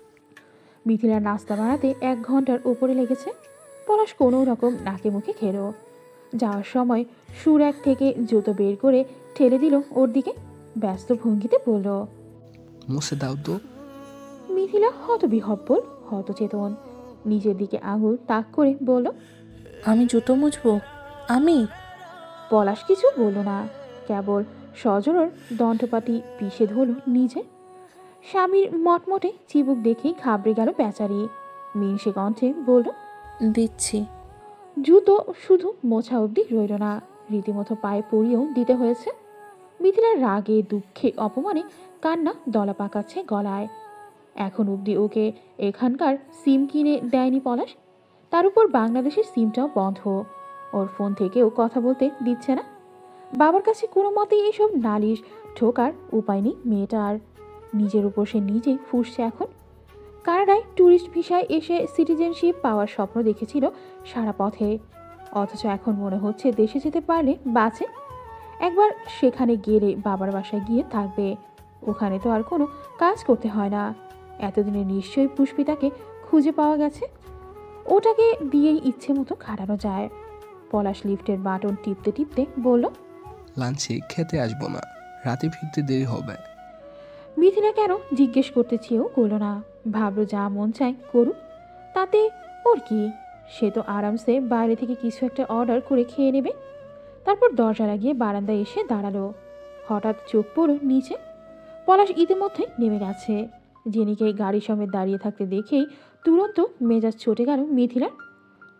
মিথিলার নাস্তা বানাতে 1 ঘন্টার উপরে লেগেছে। পলাশ কোনো রকম নাকে মুখে খেলো। যাওয়ার সময় সুরাক থেকে জুতো বের করে ঠেলে দিল ওর দিকে। ব্যস্ত ভঙ্গিতে বলল, মুছে দাও তো। মিথিলা হতবিহব্বল, হতচেতন, নিজের দিকে আঙুল তাক করে বলল, আমি জুতো মুছবো? আমি? পলাশ কিছু বলল না, কেবল সজোর দণ্ডপাতি পিষে ধরল নিজে। স্বামীর মটমটে চিবুক দেখেই ঘাবড়ে গেল বেচারি। মিনসে কণ্ঠে বলল, দিচ্ছি। জুতো শুধু মোছা অবধি রইল না, রীতিমতো পায়ে পরিয়েও দিতে হয়েছে। মিথিলার রাগে দুঃখে অপমানে কান্না দলা পাকাচ্ছে গলায়। এখন অবধি ওকে এখানকার সিম কিনে দেয়নি পলাশ, তার উপর বাংলাদেশের সিমটাও বন্ধ। ওর ফোন থেকেও কথা বলতে দিচ্ছে না। বাবার কাছে কোনো মতেই এসব নালিশ ঠোকার উপায় নেই মেয়েটার। নিজের উপর সে নিজেই ফুঁসছে এখন। কানাডায় ট্যুরিস্ট ভিসায় এসে সিটিজেনশিপ পাওয়ার স্বপ্ন দেখেছিল সারা পথে, অথচ এখন মনে হচ্ছে দেশে যেতে পারলে বাঁচে। একবার সেখানে গেলে বাবার বাসায় গিয়ে থাকবে, ওখানে তো আর কোনো কাজ করতে হয় না। এতদিনে নিশ্চয়ই পুষ্পিতাকে খুঁজে পাওয়া গেছে, ওটাকে দিয়েই ইচ্ছে মতো খাটানো যায়। পলাশ লিফটের বাটন টিপতে টিপতে বলল, লাঞ্চে খেতে আসবো না, রাতে ফিরতে দেরি হবে। মিথিলা কেন জিজ্ঞেস করতে চেয়েও করলো না, ভাবলো যা মন চায় করুক, তাতে ওর কি? সে তো আরামসে বাইরে থেকে কিছু একটা অর্ডার করে খেয়ে নেবে। তারপর দরজা লাগিয়ে বারান্দায় এসে দাঁড়ালো। হঠাৎ চোখ পড়ল নিচে। পলাশ ইতিমধ্যে নেমে গেছে। জেনিকে গাড়ি সমেত দাঁড়িয়ে থাকতে দেখেই তুরন্ত মেজাজ চটে গেল মিথিলার।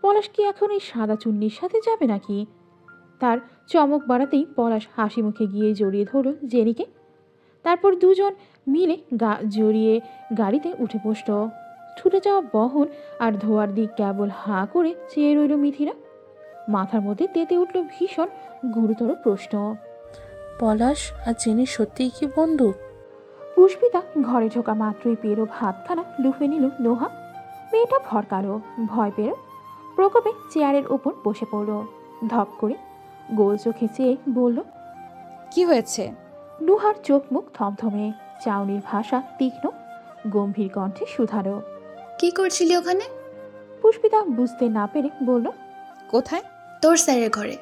পলাশ কি এখন এই সাদা চুন্নির সাথে যাবে নাকি? তার চমক বাড়াতেই পলাশ হাসি মুখে গিয়ে জড়িয়ে ধরল জেনিকে। তারপর দুজন মিলে জড়িয়ে গাড়িতে উঠে বসল। ছুটে যাওয়া বহন আর ধোয়ার দিক কেবল হাঁ করে চেয়ে রইল মিথিরা। মাথার মধ্যে তেতে উঠল ভীষণ গুরুতর প্রশ্ন। পলাশ আর জেনি সত্যিই কি বন্ধু? পুষ্পিতা ঘরে ঢোকা মাত্রই পেরো হাতখানা লুফে নিল নোহা। মেয়েটা ভরকালো, ভয় পেল, প্রকোপে চেয়ারের উপর বসে পড়ল। ধপ করে গোল চোখে চেয়ে বলল, কি হয়েছে? নুহার চোখ মুখ থমথমে, চাউনির ভাষা তীক্ষ্ণ, গম্ভীর কণ্ঠে শুধালো, কি করছিলি ওখানে? পুষ্পিতা বুঝতে না পেরে বলল, কোথায়? তোর স্যারের ঘরে।